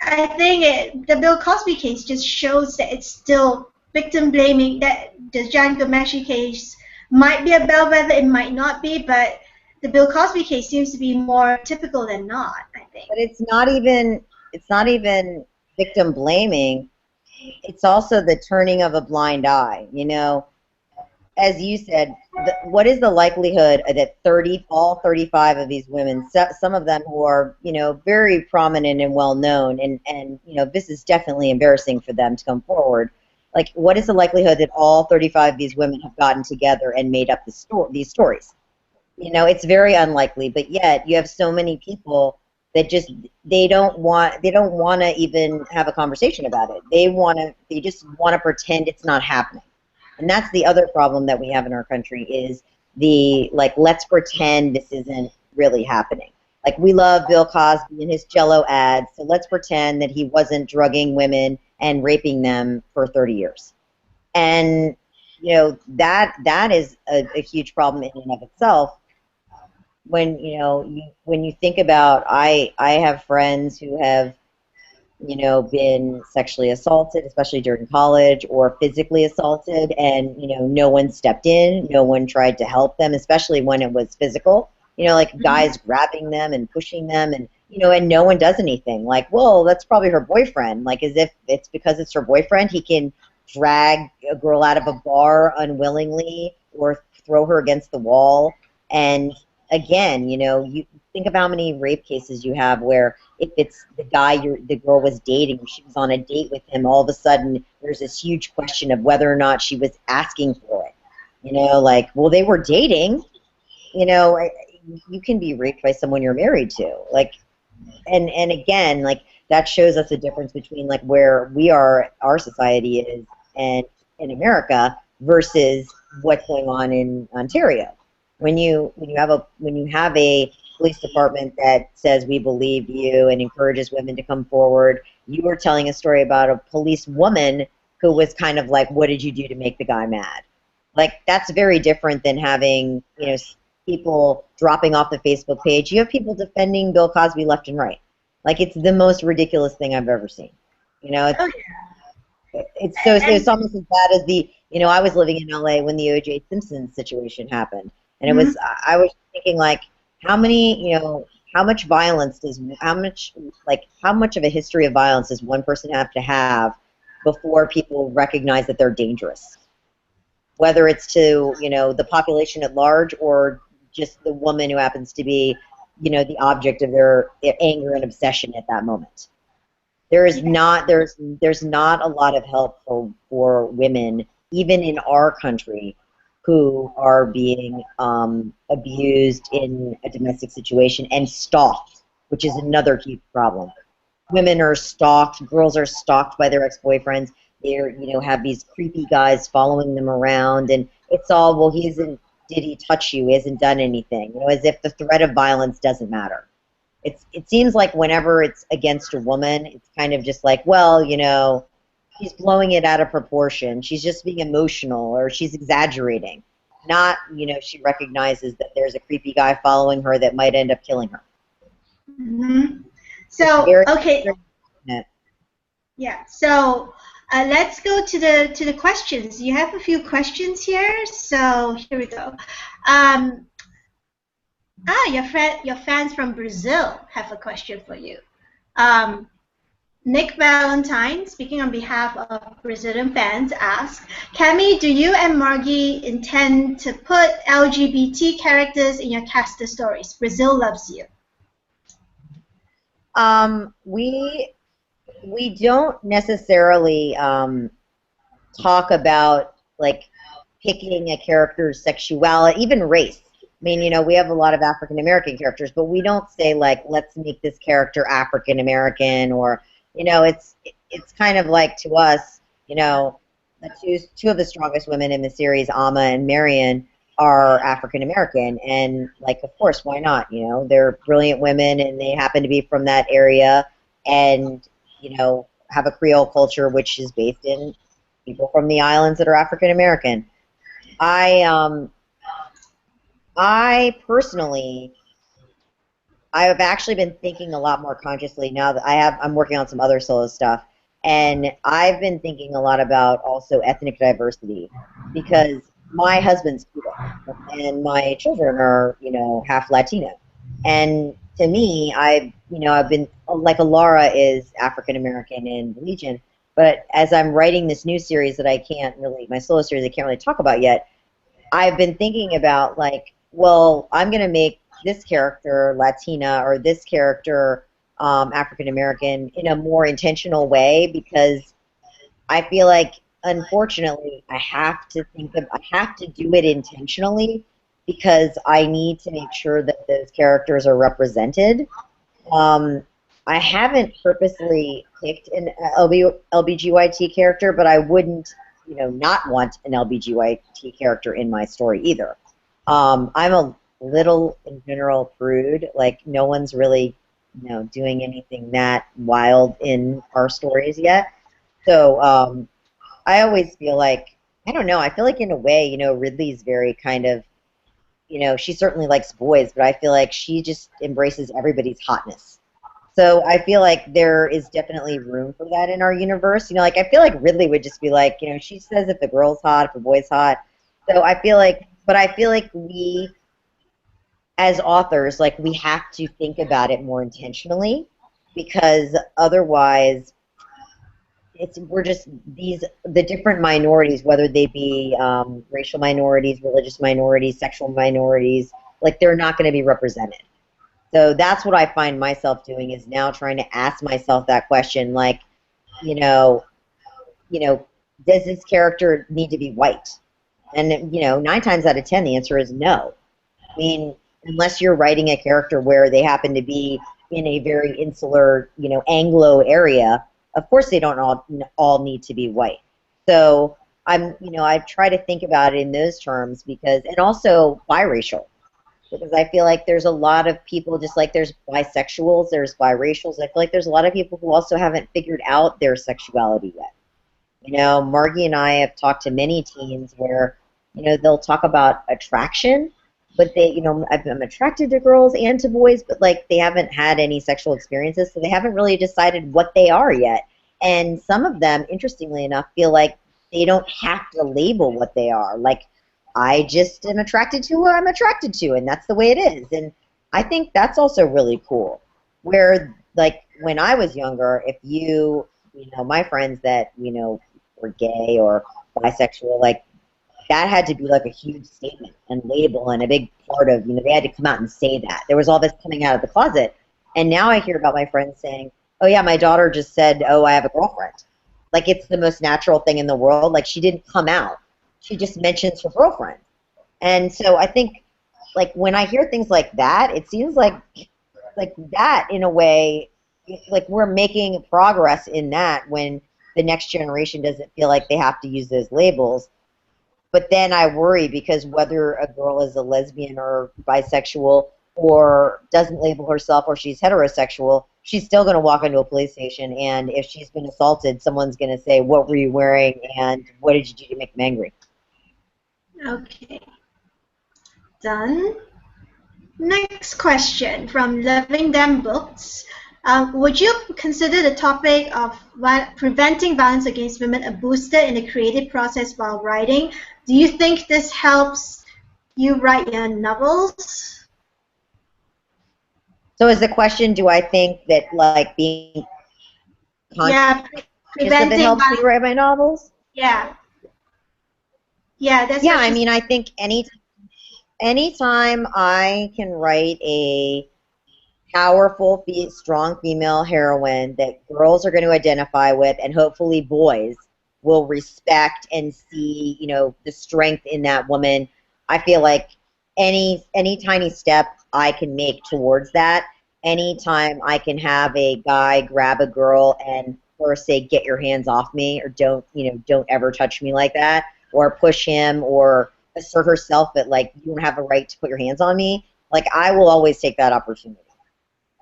I think the Bill Cosby case just shows that it's still victim blaming, that the John Gomeshi case might be a bellwether, it might not be, but the Bill Cosby case seems to be more typical than not, I think. But it's not even victim blaming. It's also the turning of a blind eye. As you said, what is the likelihood that all 35 of these women, some of them who are, very prominent and well known, and this is definitely embarrassing for them to come forward. Like, what is the likelihood that all 35 of these women have gotten together and made up these stories? It's very unlikely. But yet, you have so many people that just they don't want to even have a conversation about it. They just want to pretend it's not happening. And that's the other problem that we have in our country, is let's pretend this isn't really happening. Like, we love Bill Cosby and his Jell-O ads, so let's pretend that he wasn't drugging women and raping them for 30 years. And, that is a huge problem in and of itself. When, when you think about, I have friends who have you know, been sexually assaulted, especially during college, or physically assaulted, and, you know, no one stepped in, no one tried to help them, especially when it was physical. You know, like Mhm. guys grabbing them and pushing them, and, you know, and no one does anything. Like, well, that's probably her boyfriend. Like, as if it's because it's her boyfriend, he can drag a girl out of a bar unwillingly or throw her against the wall. And again, you know, you think of how many rape cases you have where if it's the guy the girl was dating, she was on a date with him, all of a sudden there's this huge question of whether or not she was asking for it. You know, like, well, they were dating. You know, you can be raped by someone you're married to. Like, and again, like, that shows us a difference between like where we are, our society is, and in America versus what's going on in Ontario. When you have a police department that says we believe you and encourages women to come forward, you were telling a story about a police woman who was kind of like, what did you do to make the guy mad? Like, that's very different than having, you know, people dropping off the Facebook page. You have people defending Bill Cosby left and right. Like, it's the most ridiculous thing I've ever seen. You know, Oh, it's and almost as bad as the, you know, I was living in LA when the O.J. Simpson situation happened, and it mhm. was, I was thinking, like, how many, you know, how much of a history of violence does one person have to have before people recognize that they're dangerous? Whether it's to, you know, the population at large or just the woman who happens to be, you know, the object of their anger and obsession at that moment. There's not a lot of help for women, even in our country, who are being abused in a domestic situation and stalked, which is another huge problem. Women are stalked, girls are stalked by their ex-boyfriends. They're, you know, have these creepy guys following them around, and it's all, well, he isn't, did he touch you? He hasn't done anything, you know, as if the threat of violence doesn't matter. It seems like whenever it's against a woman, it's kind of just like, well, you know, she's blowing it out of proportion. She's just being emotional, or she's exaggerating. Not, you know, she recognizes that there's a creepy guy following her that might end up killing her. Mhm. It's So, very, okay, very unfortunate. yeah. So, let's go to the questions. You have a few questions here. So here we go. Um, your fans from Brazil have a question for you. Um, Nick Valentine, speaking on behalf of Brazilian fans, asks, Kami, do you and Margie intend to put LGBT characters in your caster stories? Brazil loves you. We don't necessarily talk about, like, picking a character's sexuality, even race. I mean, you know, we have a lot of African American characters, but we don't say, like, let's make this character African American, or, you know, it's kind of like, to us, you know, two of the strongest women in the series, Amma and Marion, are African American, and, like, of course, why not? You know, they're brilliant women, and they happen to be from that area, and, you know, have a Creole culture which is based in people from the islands that are African American. I I personally, I have actually been thinking a lot more consciously now that I'm working on some other solo stuff, and I've been thinking a lot about also ethnic diversity, because my husband's Cuban and my children are, you know, half Latino, and to me, I've been, like, Alara is African American in the Legion, but as I'm writing this new series that I can't really, my solo series I can't really talk about yet, I've been thinking about, like, well, I'm going to make this character Latina, or this character African American, in a more intentional way, because I feel like, unfortunately, I have to do it intentionally, because I need to make sure that those characters are represented. Um, I haven't purposely picked an LBGYT character, but I wouldn't, you know, not want an LBGYT character in my story either. I'm a little, in general, prude. Like, no one's really, you know, doing anything that wild in our stories yet. So I always feel like, I don't know, I feel like, in a way, you know, Ridley's very kind of, you know, she certainly likes boys, but I feel like she just embraces everybody's hotness. So I feel like there is definitely room for that in our universe. You know, like I feel like Ridley would just be like, you know, she says if the girl's hot, if the boy's hot. So I feel like, but I feel like we, as authors, like we have to think about it more intentionally because otherwise we're just the different minorities, whether they be racial minorities, religious minorities, sexual minorities, like they're not going to be represented. So that's what I find myself doing is now trying to ask myself that question, like, you know, you know, does this character need to be white? And you know, 9 times out of 10, the answer is no. I mean, unless you're writing a character where they happen to be in a very insular, you know, Anglo area, of course they don't all need to be white. So you know, I try to think about it in those terms because, and also biracial, because I feel like there's a lot of people, just like there's bisexuals, there's biracials. I feel like there's a lot of people who also haven't figured out their sexuality yet. You know, Margie and I have talked to many teens where, you know, they'll talk about attraction, but they, you know, I'm attracted to girls and to boys, but like they haven't had any sexual experiences, so they haven't really decided what they are yet. And some of them, interestingly enough, feel like they don't have to label what they are. Like, I just am attracted to who I'm attracted to, and that's the way it is. And I think that's also really cool. Where, like, when I was younger, if you know, my friends that, you know, were gay or bisexual, like, that had to be like a huge statement and label and a big part of, you know, they had to come out and say that. There was all this coming out of the closet. And now I hear about my friends saying, oh yeah, my daughter just said, oh, I have a girlfriend. Like it's the most natural thing in the world. Like she didn't come out. She just mentions her girlfriend. And so I think like when I hear things like that, it seems like that in a way, like we're making progress in that when the next generation doesn't feel like they have to use those labels. But then I worry because whether a girl is a lesbian or bisexual or doesn't label herself or she's heterosexual, she's still going to walk into a police station, and if she's been assaulted, someone's going to say, what were you wearing and what did you do to make them angry? Okay. Done. Next question from Loving Them Books. Would you consider the topic of preventing violence against women a booster in the creative process while writing? Do you think this helps you write your novels? So is the question, do I think that like being preventing that helps me write my novels? Yeah. Yeah, that's I mean, I think anytime I can write a powerful, strong female heroine that girls are going to identify with, and hopefully boys will respect and see, you know, the strength in that woman. I feel like any tiny step I can make towards that, anytime I can have a guy grab a girl and first say, "Get your hands off me," or "Don't, you know, don't ever touch me like that," or push him, or assert herself that like you don't have a right to put your hands on me. Like I will always take that opportunity.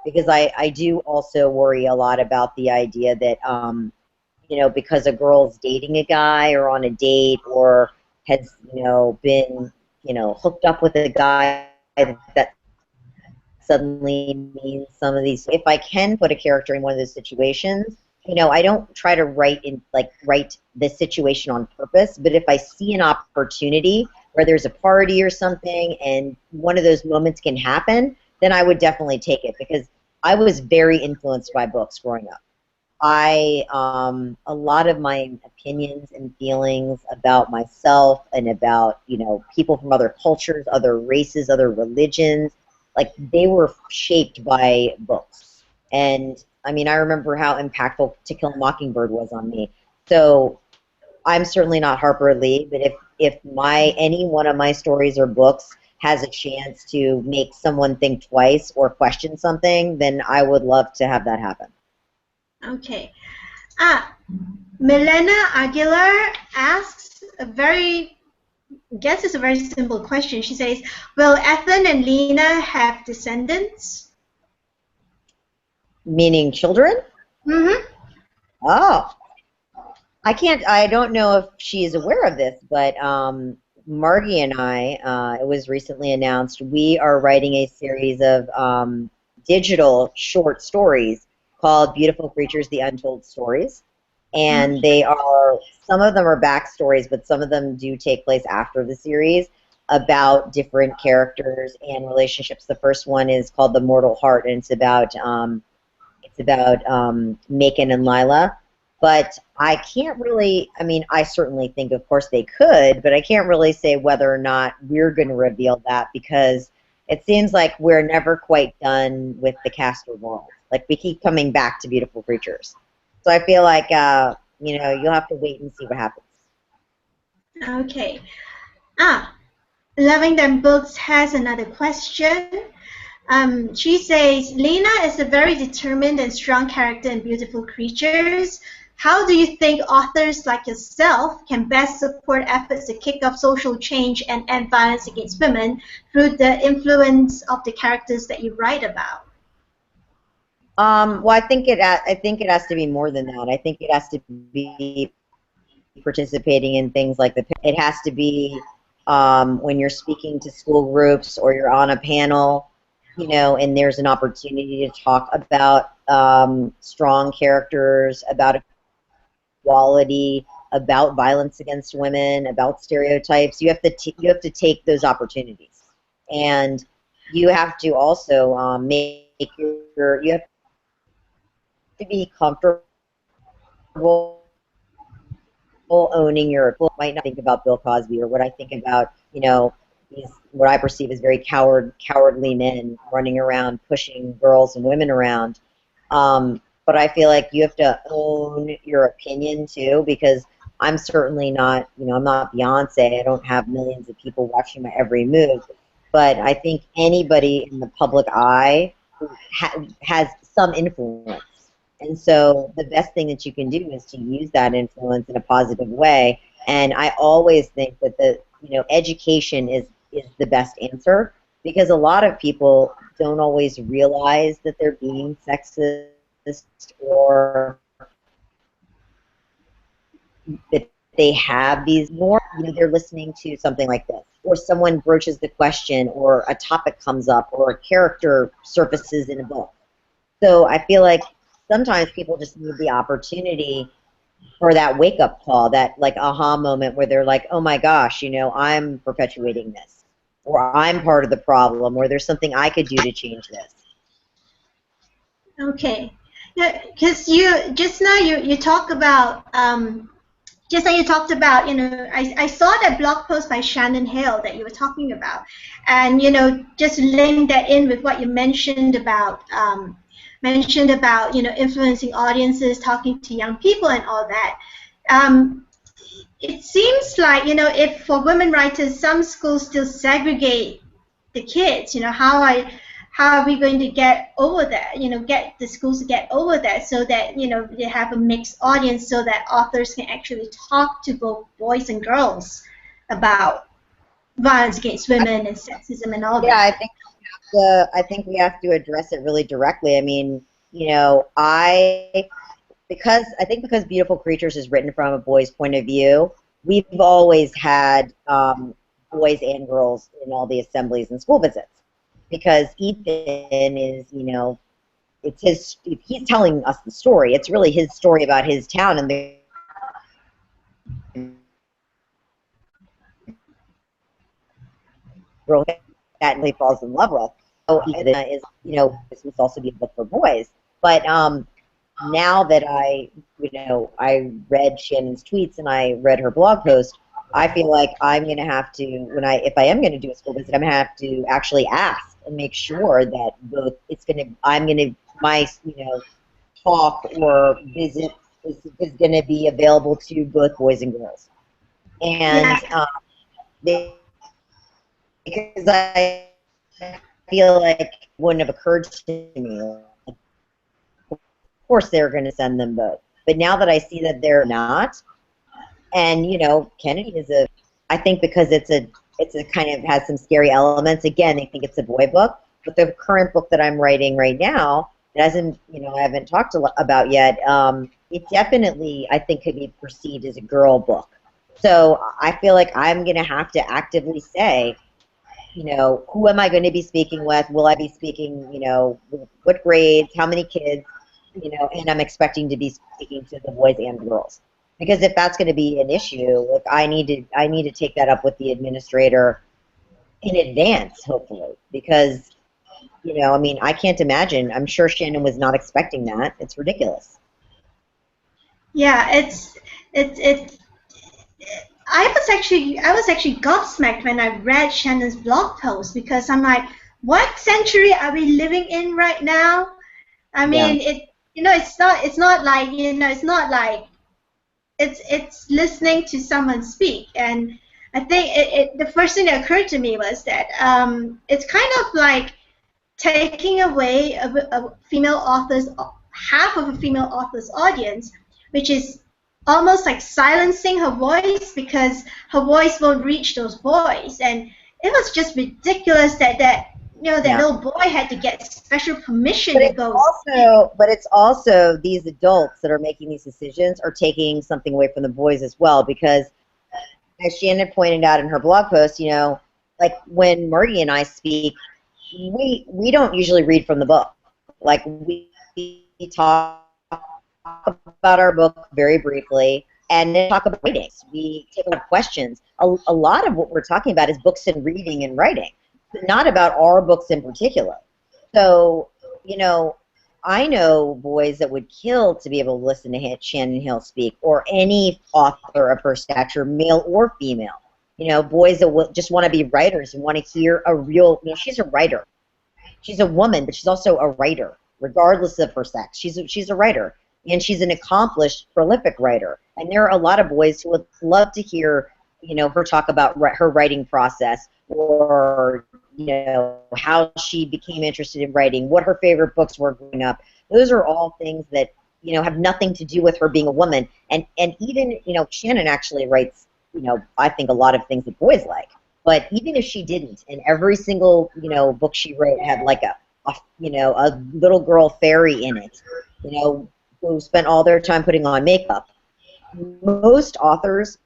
Because I do also worry a lot about the idea that, you know, because a girl's dating a guy or on a date or has, you know, been, you know, hooked up with a guy, that suddenly means some of these. If I can put a character in one of those situations, you know, I don't try to write this situation on purpose, but if I see an opportunity where there's a party or something and one of those moments can happen, then I would definitely take it because I was very influenced by books growing up. A lot of my opinions and feelings about myself and about, you know, people from other cultures, other races, other religions, like they were shaped by books. And I mean, I remember how impactful To Kill a Mockingbird was on me. So I'm certainly not Harper Lee, but if any one of my stories or books has a chance to make someone think twice or question something, then I would love to have that happen. Okay. Milena Aguilar asks it's a very simple question. She says, will Ethan and Lena have descendants? Meaning children? Mm-hmm. Oh. I don't know if she is aware of this, but Margie and I, it was recently announced, we are writing a series of digital short stories called Beautiful Creatures, The Untold Stories. And they are, some of them are backstories, but some of them do take place after the series about different characters and relationships. The first one is called The Mortal Heart, and it's about Macon and Lila. But I can't really, I mean, I certainly think, of course, they could, but I can't really say whether or not we're going to reveal that, because it seems like we're never quite done with the Castor world. Like, we keep coming back to Beautiful Creatures. So I feel like, you know, you'll have to wait and see what happens. Okay. Loving Them Books has another question. She says, Lena is a very determined and strong character in Beautiful Creatures. How do you think authors like yourself can best support efforts to kick off social change and end violence against women through the influence of the characters that you write about? Well, I think it has to be more than that. I think it has to be participating in things like it has to be when you're speaking to school groups or you're on a panel, you know, and there's an opportunity to talk about strong characters, about equality, about violence against women, about stereotypes. You have to take those opportunities, and you have to also you have to be comfortable owning your. Might not think about Bill Cosby or what I think about, you know, these what I perceive as very cowardly men running around pushing girls and women around. But I feel like you have to own your opinion too, because I'm certainly not, you know, I'm not Beyonce. I don't have millions of people watching my every move. But I think anybody in the public eye who has some influence. And so the best thing that you can do is to use that influence in a positive way. And I always think that education is the best answer, because a lot of people don't always realize that they're being sexist or that they have these more, they're listening to something like this, or someone broaches the question, or a topic comes up, or a character surfaces in a book. So I feel like sometimes people just need the opportunity for that wake-up call, that like aha moment where they're like, oh my gosh, I'm perpetuating this, or I'm part of the problem, or there's something I could do to change this. Okay. Yeah, because you talk about just like you talked about, I saw that blog post by Shannon Hill that you were talking about, and just link that in with what you mentioned about influencing audiences, talking to young people, and all that. It seems like if for women writers, some schools still segregate the kids. How are we going to get over that? Get the schools to get over that, so that they have a mixed audience, so that authors can actually talk to both boys and girls about violence against women and sexism and all that. Yeah, I think we have to address it really directly. I mean, because Beautiful Creatures is written from a boy's point of view, we've always had boys and girls in all the assemblies and school visits. Because Ethan is, he's telling us the story. It's really his story about his town and the girl that he falls in love with. So Ethan is, this must also be a book for boys. But now that I read Shannon's tweets and I read her blog post, I feel like I'm going to have to, if I am going to do a school visit, I'm going to have to actually ask and make sure that my talk or visit is going to be available to both boys and girls. And because I feel like it wouldn't have occurred to me. Of course they're going to send them both. But now that I see that they're not, and Kennedy is I think because it's a kind of has some scary elements. Again, they think it's a boy book, but the current book that I'm writing right now, it hasn't, I haven't talked about yet. It definitely, I think, could be perceived as a girl book. So I feel like I'm going to have to actively say, who am I going to be speaking with? Will I be speaking, what grades, how many kids, and I'm expecting to be speaking to the boys and girls. Because if that's going to be an issue, like I need to take that up with the administrator in advance, hopefully, because I can't imagine. I'm sure Shannon was not expecting that. It's ridiculous. Yeah, it's I was actually gobsmacked when I read Shannon's blog post, because I'm like, what century are we living in right now? I Yeah. mean, it's not like it's listening to someone speak. And I think the first thing that occurred to me was that it's kind of like taking away a female author's half of a female author's audience, which is almost like silencing her voice, because her voice won't reach those boys. And it was just ridiculous that Yeah. little boy had to get special permission But to it's go. also these adults that are making these decisions are taking something away from the boys as well, because as Shannon pointed out in her blog post, like when Marty and I speak, we don't usually read from the book. Like we talk about our book very briefly and then talk about ratings. We take a lot of questions. A lot of what we're talking about is books and reading and writing, but not about our books in particular. So, I know boys that would kill to be able to listen to Shannon Hill speak, or any author of her stature, male or female. Boys that just want to be writers and want to hear a real, she's a writer. She's a woman, but she's also a writer, regardless of her sex. She's a writer, and she's an accomplished, prolific writer. And there are a lot of boys who would love to hear, her talk about her writing process, or how she became interested in writing, what her favorite books were growing up. Those are all things that have nothing to do with her being a woman. And even Shannon actually writes I think a lot of things that boys like. But even if she didn't, and every single book she wrote had like a little girl fairy in it, who spent all their time putting on makeup. Most authors,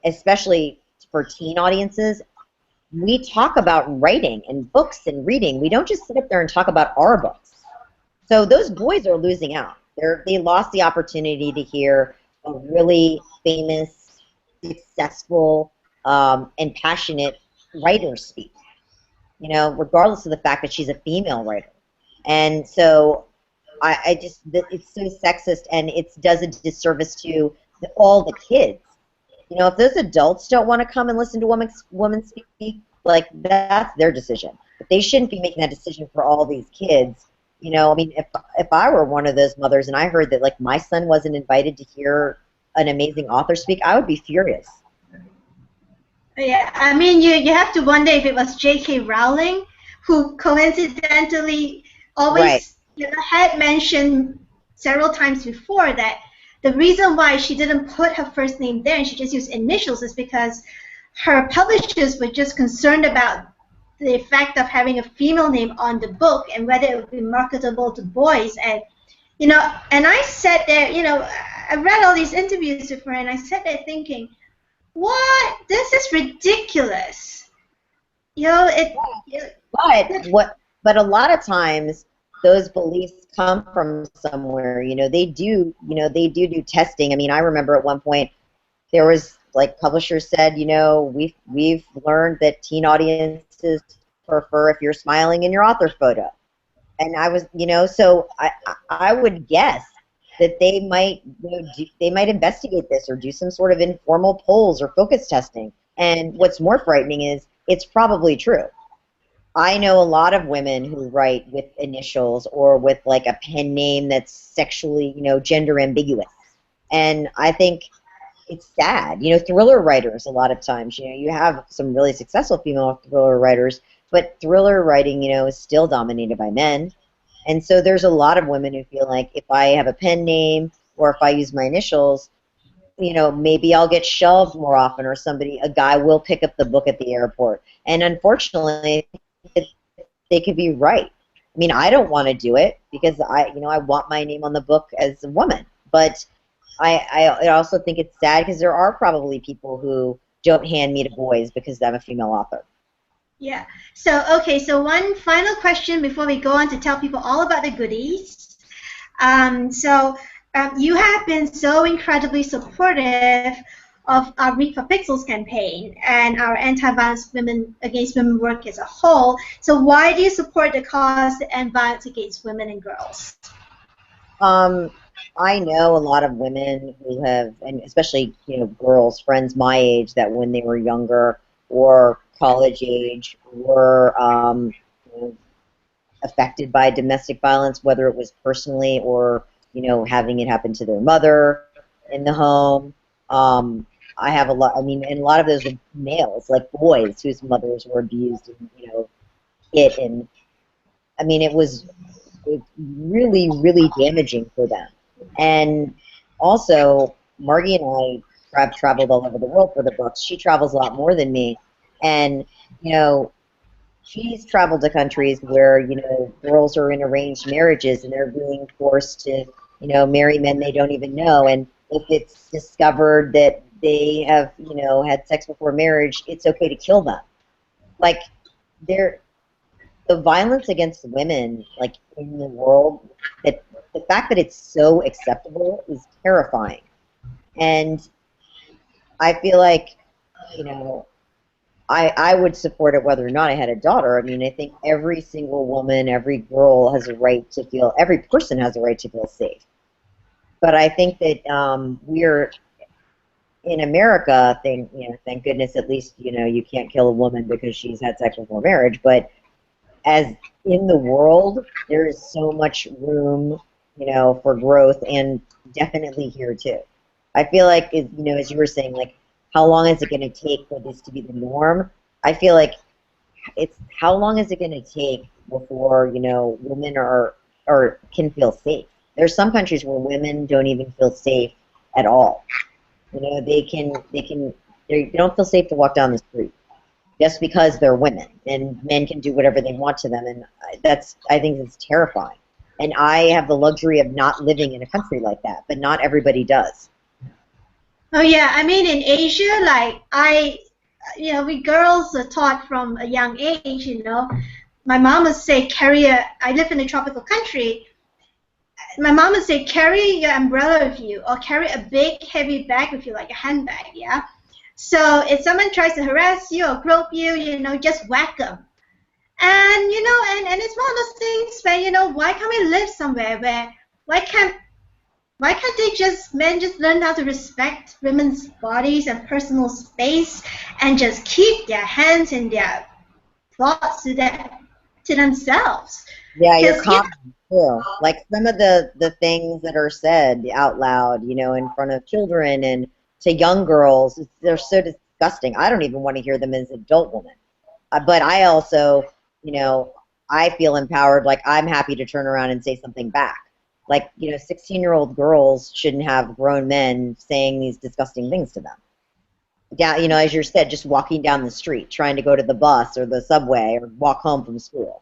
especially for teen audiences, we talk about writing and books and reading. We don't just sit up there and talk about our books. So those boys are losing out. They lost the opportunity to hear a really famous, successful, and passionate writer speak, regardless of the fact that she's a female writer. And so I just, it's so sexist, and it does a disservice to all the kids. If those adults don't want to come and listen to women speak, like, that's their decision. But they shouldn't be making that decision for all these kids. If I were one of those mothers and I heard that, like, my son wasn't invited to hear an amazing author speak, I would be furious. Yeah, I mean, you have to wonder if it was J.K. Rowling, who coincidentally always had mentioned several times before that the reason why she didn't put her first name there and she just used initials is because her publishers were just concerned about the effect of having a female name on the book and whether it would be marketable to boys. And and I sat there, I read all these interviews with her, and I sat there thinking, what? This is ridiculous. But a lot of times those beliefs come from somewhere. They do testing. I mean, I remember at one point there was, like, publishers said, we've learned that teen audiences prefer if you're smiling in your author photo. And I was, so I would guess that they might investigate this or do some sort of informal polls or focus testing. And what's more frightening is it's probably true. I know a lot of women who write with initials or with, like, a pen name that's sexually, gender ambiguous. And I think it's sad. Thriller writers, a lot of times, you have some really successful female thriller writers, but thriller writing, is still dominated by men. And so there's a lot of women who feel like if I have a pen name or if I use my initials, maybe I'll get shelved more often, or a guy will pick up the book at the airport. And unfortunately, they could be right. I mean, I don't want to do it because I want my name on the book as a woman. But I also think it's sad because there are probably people who don't hand me to boys because I'm a female author. Yeah. So, okay, so one final question before we go on to tell people all about the goodies. You have been so incredibly supportive of our Read for Pixels campaign and our anti-violence women against women work as a whole. So why do you support the cause to end violence against women and girls? Um, I know a lot of women who have, and especially girls, friends my age, that when they were younger or college age were you know, affected by domestic violence, whether it was personally or having it happen to their mother in the home. Um, I have a lot. I mean, and a lot of those were males, like boys whose mothers were abused and hit, and I mean, it's really, really damaging for them. And also, Margie and I have traveled all over the world for the books. She travels a lot more than me, and you know, she's traveled to countries where girls are in arranged marriages and they're being forced to marry men they don't even know. And if it's discovered that they have had sex before marriage, it's okay to kill them. Like there the violence against women, like in the world, that the fact that it's so acceptable is terrifying. And I feel like, you know, I would support it whether or not I had a daughter. I mean, I think every single woman, every girl has a right to feel, every person has a right to feel safe. But I think that we're in America, thank goodness, at least, you can't kill a woman because she's had sex before marriage. But as in the world, there is so much room, for growth, and definitely here too. I feel like, as you were saying, like, how long is it going to take for this to be the norm? I feel like it's how long is it going to take before women or can feel safe. There's some countries where women don't even feel safe at all. They don't feel safe to walk down the street just because they're women, and men can do whatever they want to them, and I think it's terrifying. And I have the luxury of not living in a country like that, but not everybody does. Oh yeah, I mean in Asia, like we girls are taught from a young age, My mom would say I live in a tropical country. My mom would say carry your umbrella with you or carry a big heavy bag with you, like a handbag, yeah? So if someone tries to harass you or grope you, just whack them. And and it's one of those things where why can't we live somewhere where why can't why can't men just learn how to respect women's bodies and personal space and just keep their hands and their thoughts to themselves? Yeah, you're Because common too. Like some of the things that are said out loud, in front of children and to young girls, they're so disgusting. I don't even want to hear them as adult women. But I also, you know, I feel empowered. Like I'm happy to turn around and say something back. Like 16-year-old girls shouldn't have grown men saying these disgusting things to them. Yeah, as you said, just walking down the street, trying to go to the bus or the subway or walk home from school.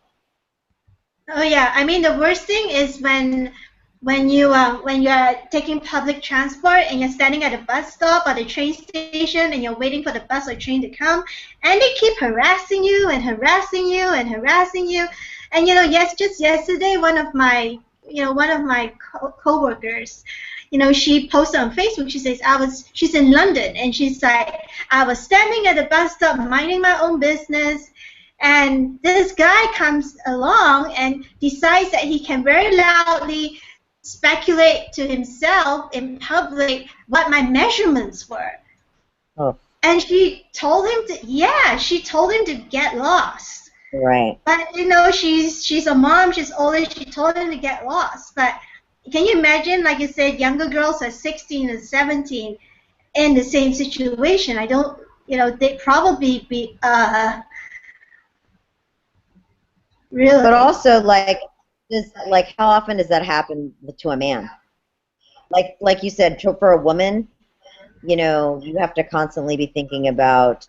oh yeah, I mean the worst thing is when you're taking public transport and you're standing at a bus stop or the train station and you're waiting for the bus or train to come, and they keep harassing you and harassing you and harassing you, and yes, just yesterday one of my coworkers, she posted on Facebook. She says she's in London and she's like, I was standing at the bus stop minding my own business. And this guy comes along and decides that he can very loudly speculate to himself in public what my measurements were. Oh, And she told him to get lost. right. But she's a mom, she's older, she told him to get lost. But can you imagine, like you said, younger girls are 16 and 17 in the same situation? I don't, they'd probably be, really. But also, like how often does that happen to a man? Like you said, for a woman, you have to constantly be thinking about,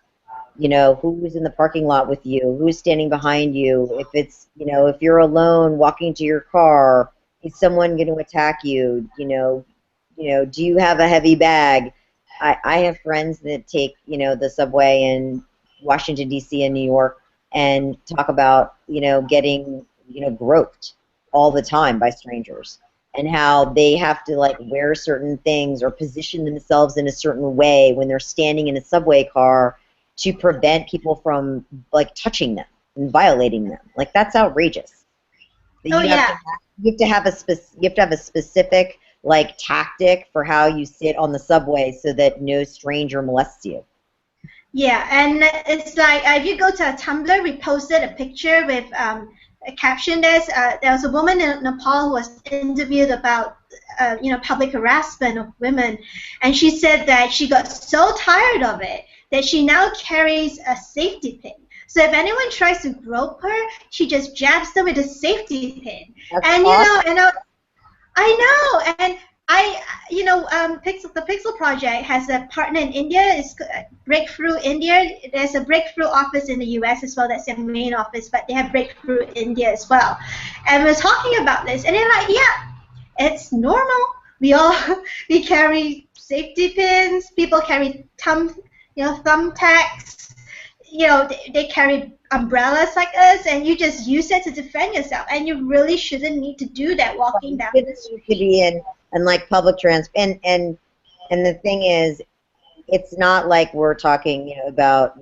who's in the parking lot with you, who's standing behind you. If it's, if you're alone walking to your car, is someone going to attack you? Do you have a heavy bag? I have friends that take, the subway in Washington, D.C. and New York, and talk about, getting, groped all the time by strangers, and how they have to like wear certain things or position themselves in a certain way when they're standing in a subway car to prevent people from like touching them and violating them. Like, that's outrageous. Oh yeah. You have to have a specific like tactic for how you sit on the subway so that no stranger molests you. Yeah, and it's like if you go to a Tumblr, we posted a picture with a caption. There was a woman in Nepal who was interviewed about public harassment of women, and she said that she got so tired of it that she now carries a safety pin. So if anyone tries to grope her, she just jabs them with a safety pin. That's And awesome. I know, and the Pixel Project has a partner in India. It's Breakthrough India. There's a Breakthrough office in the U.S. as well. That's their main office, but they have Breakthrough India as well. And we're talking about this, and they're like, yeah, it's normal. We all we carry safety pins. People carry thumbtacks. They carry umbrellas like us, and you just use it to defend yourself. And you really shouldn't need to do that walking down the You could be in like public transport, and the thing is, it's not like we're talking, about,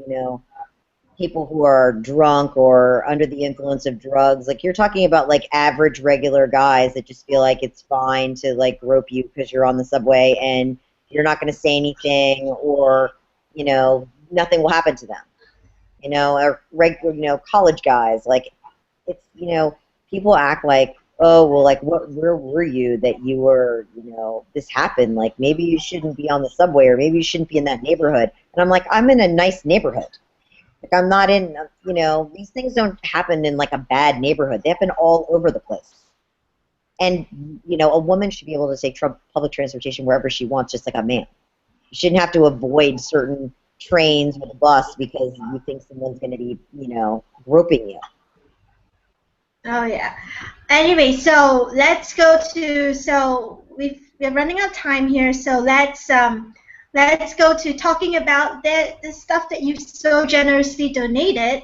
people who are drunk or under the influence of drugs. Like, you're talking about like average regular guys that just feel like it's fine to like grope you because you're on the subway and you're not going to say anything, or nothing will happen to them. Or regular, college guys. Like, it's, people act like, oh, well, like, where were you that you were, this happened? Like, maybe you shouldn't be on the subway, or maybe you shouldn't be in that neighborhood. And I'm like, I'm in a nice neighborhood. Like, I'm not in, these things don't happen in like a bad neighborhood. They happen all over the place. And, a woman should be able to take public transportation wherever she wants, just like a man. You shouldn't have to avoid certain trains or the bus because you think someone's going to be, groping you. Oh yeah. Anyway, so let's go to we're running out of time here, so let's go to talking about the stuff that you've so generously donated.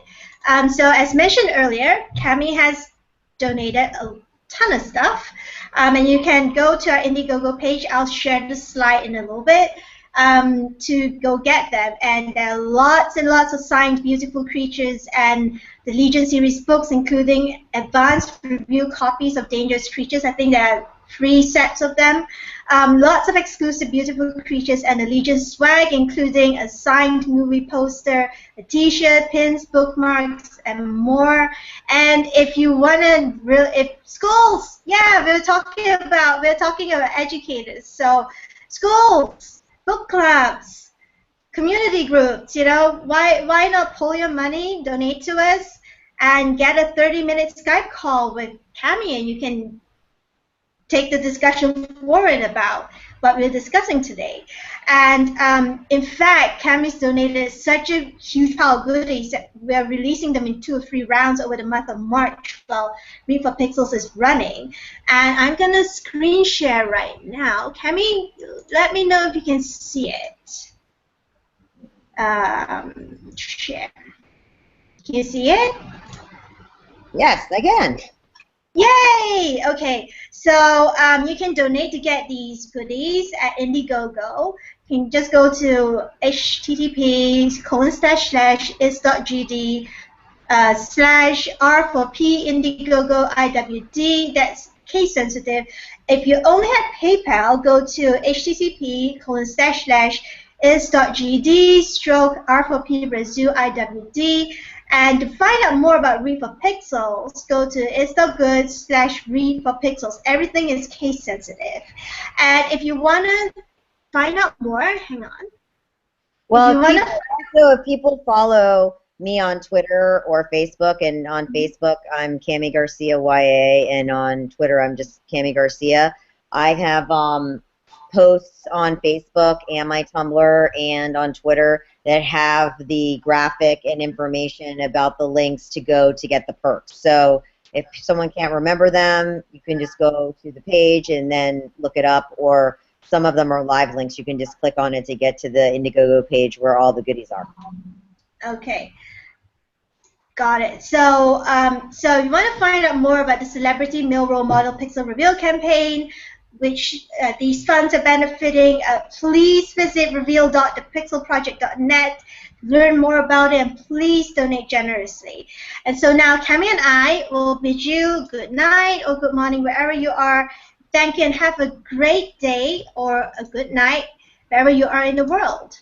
So as mentioned earlier, Kami has donated a ton of stuff, and you can go to our Indiegogo page. I'll share the slide in a little bit. To go get them, and there are lots and lots of signed beautiful creatures and the Legion series books, including advanced review copies of Dangerous Creatures. I think there are 3 sets of them. Lots of exclusive beautiful creatures and the Legion swag, including a signed movie poster, a t-shirt, pins, bookmarks, and more. And if you want to, if schools, yeah, we're talking about educators. So schools, book clubs, community groups, why not pull your money, donate to us, and get a 30-minute Skype call with Kami, and you can take the discussion forward about what we're discussing today. And in fact, Kami's donated such a huge pile of goodies that we're releasing them in 2 or 3 rounds over the month of March while Read for Pixels is running. And I'm going to screen share right now. Kami, let me know if you can see it. Share. Can you see it? Yes, I can. Yay! Okay, so you can donate to get these goodies at Indiegogo. You can just go to http://is.gd /R4P Indiegogo IWD. That's case sensitive. If you only have PayPal, go to http://is.gd/R4P Brazil IWD. And to find out more about Read for Pixels, go to is.good/Read for Pixels. Everything is case sensitive. And if you want to find out more, hang on. Well, if people follow me on Twitter or Facebook, and on Facebook I'm Kami Garcia YA, and on Twitter I'm just Kami Garcia. I have posts on Facebook and my Tumblr and on Twitter that have the graphic and information about the links to go to get the perks. So if someone can't remember them, you can just go to the page and then look it up, or some of them are live links. You can just click on it to get to the Indiegogo page where all the goodies are. Okay. Got it. So you want to find out more about the Celebrity Male Role Model Pixel Reveal campaign, which these funds are benefiting. Please visit reveal.thepixelproject.net, learn more about it, and please donate generously. And so now Kami and I will bid you good night or good morning wherever you are. Thank you and have a great day or a good night wherever you are in the world.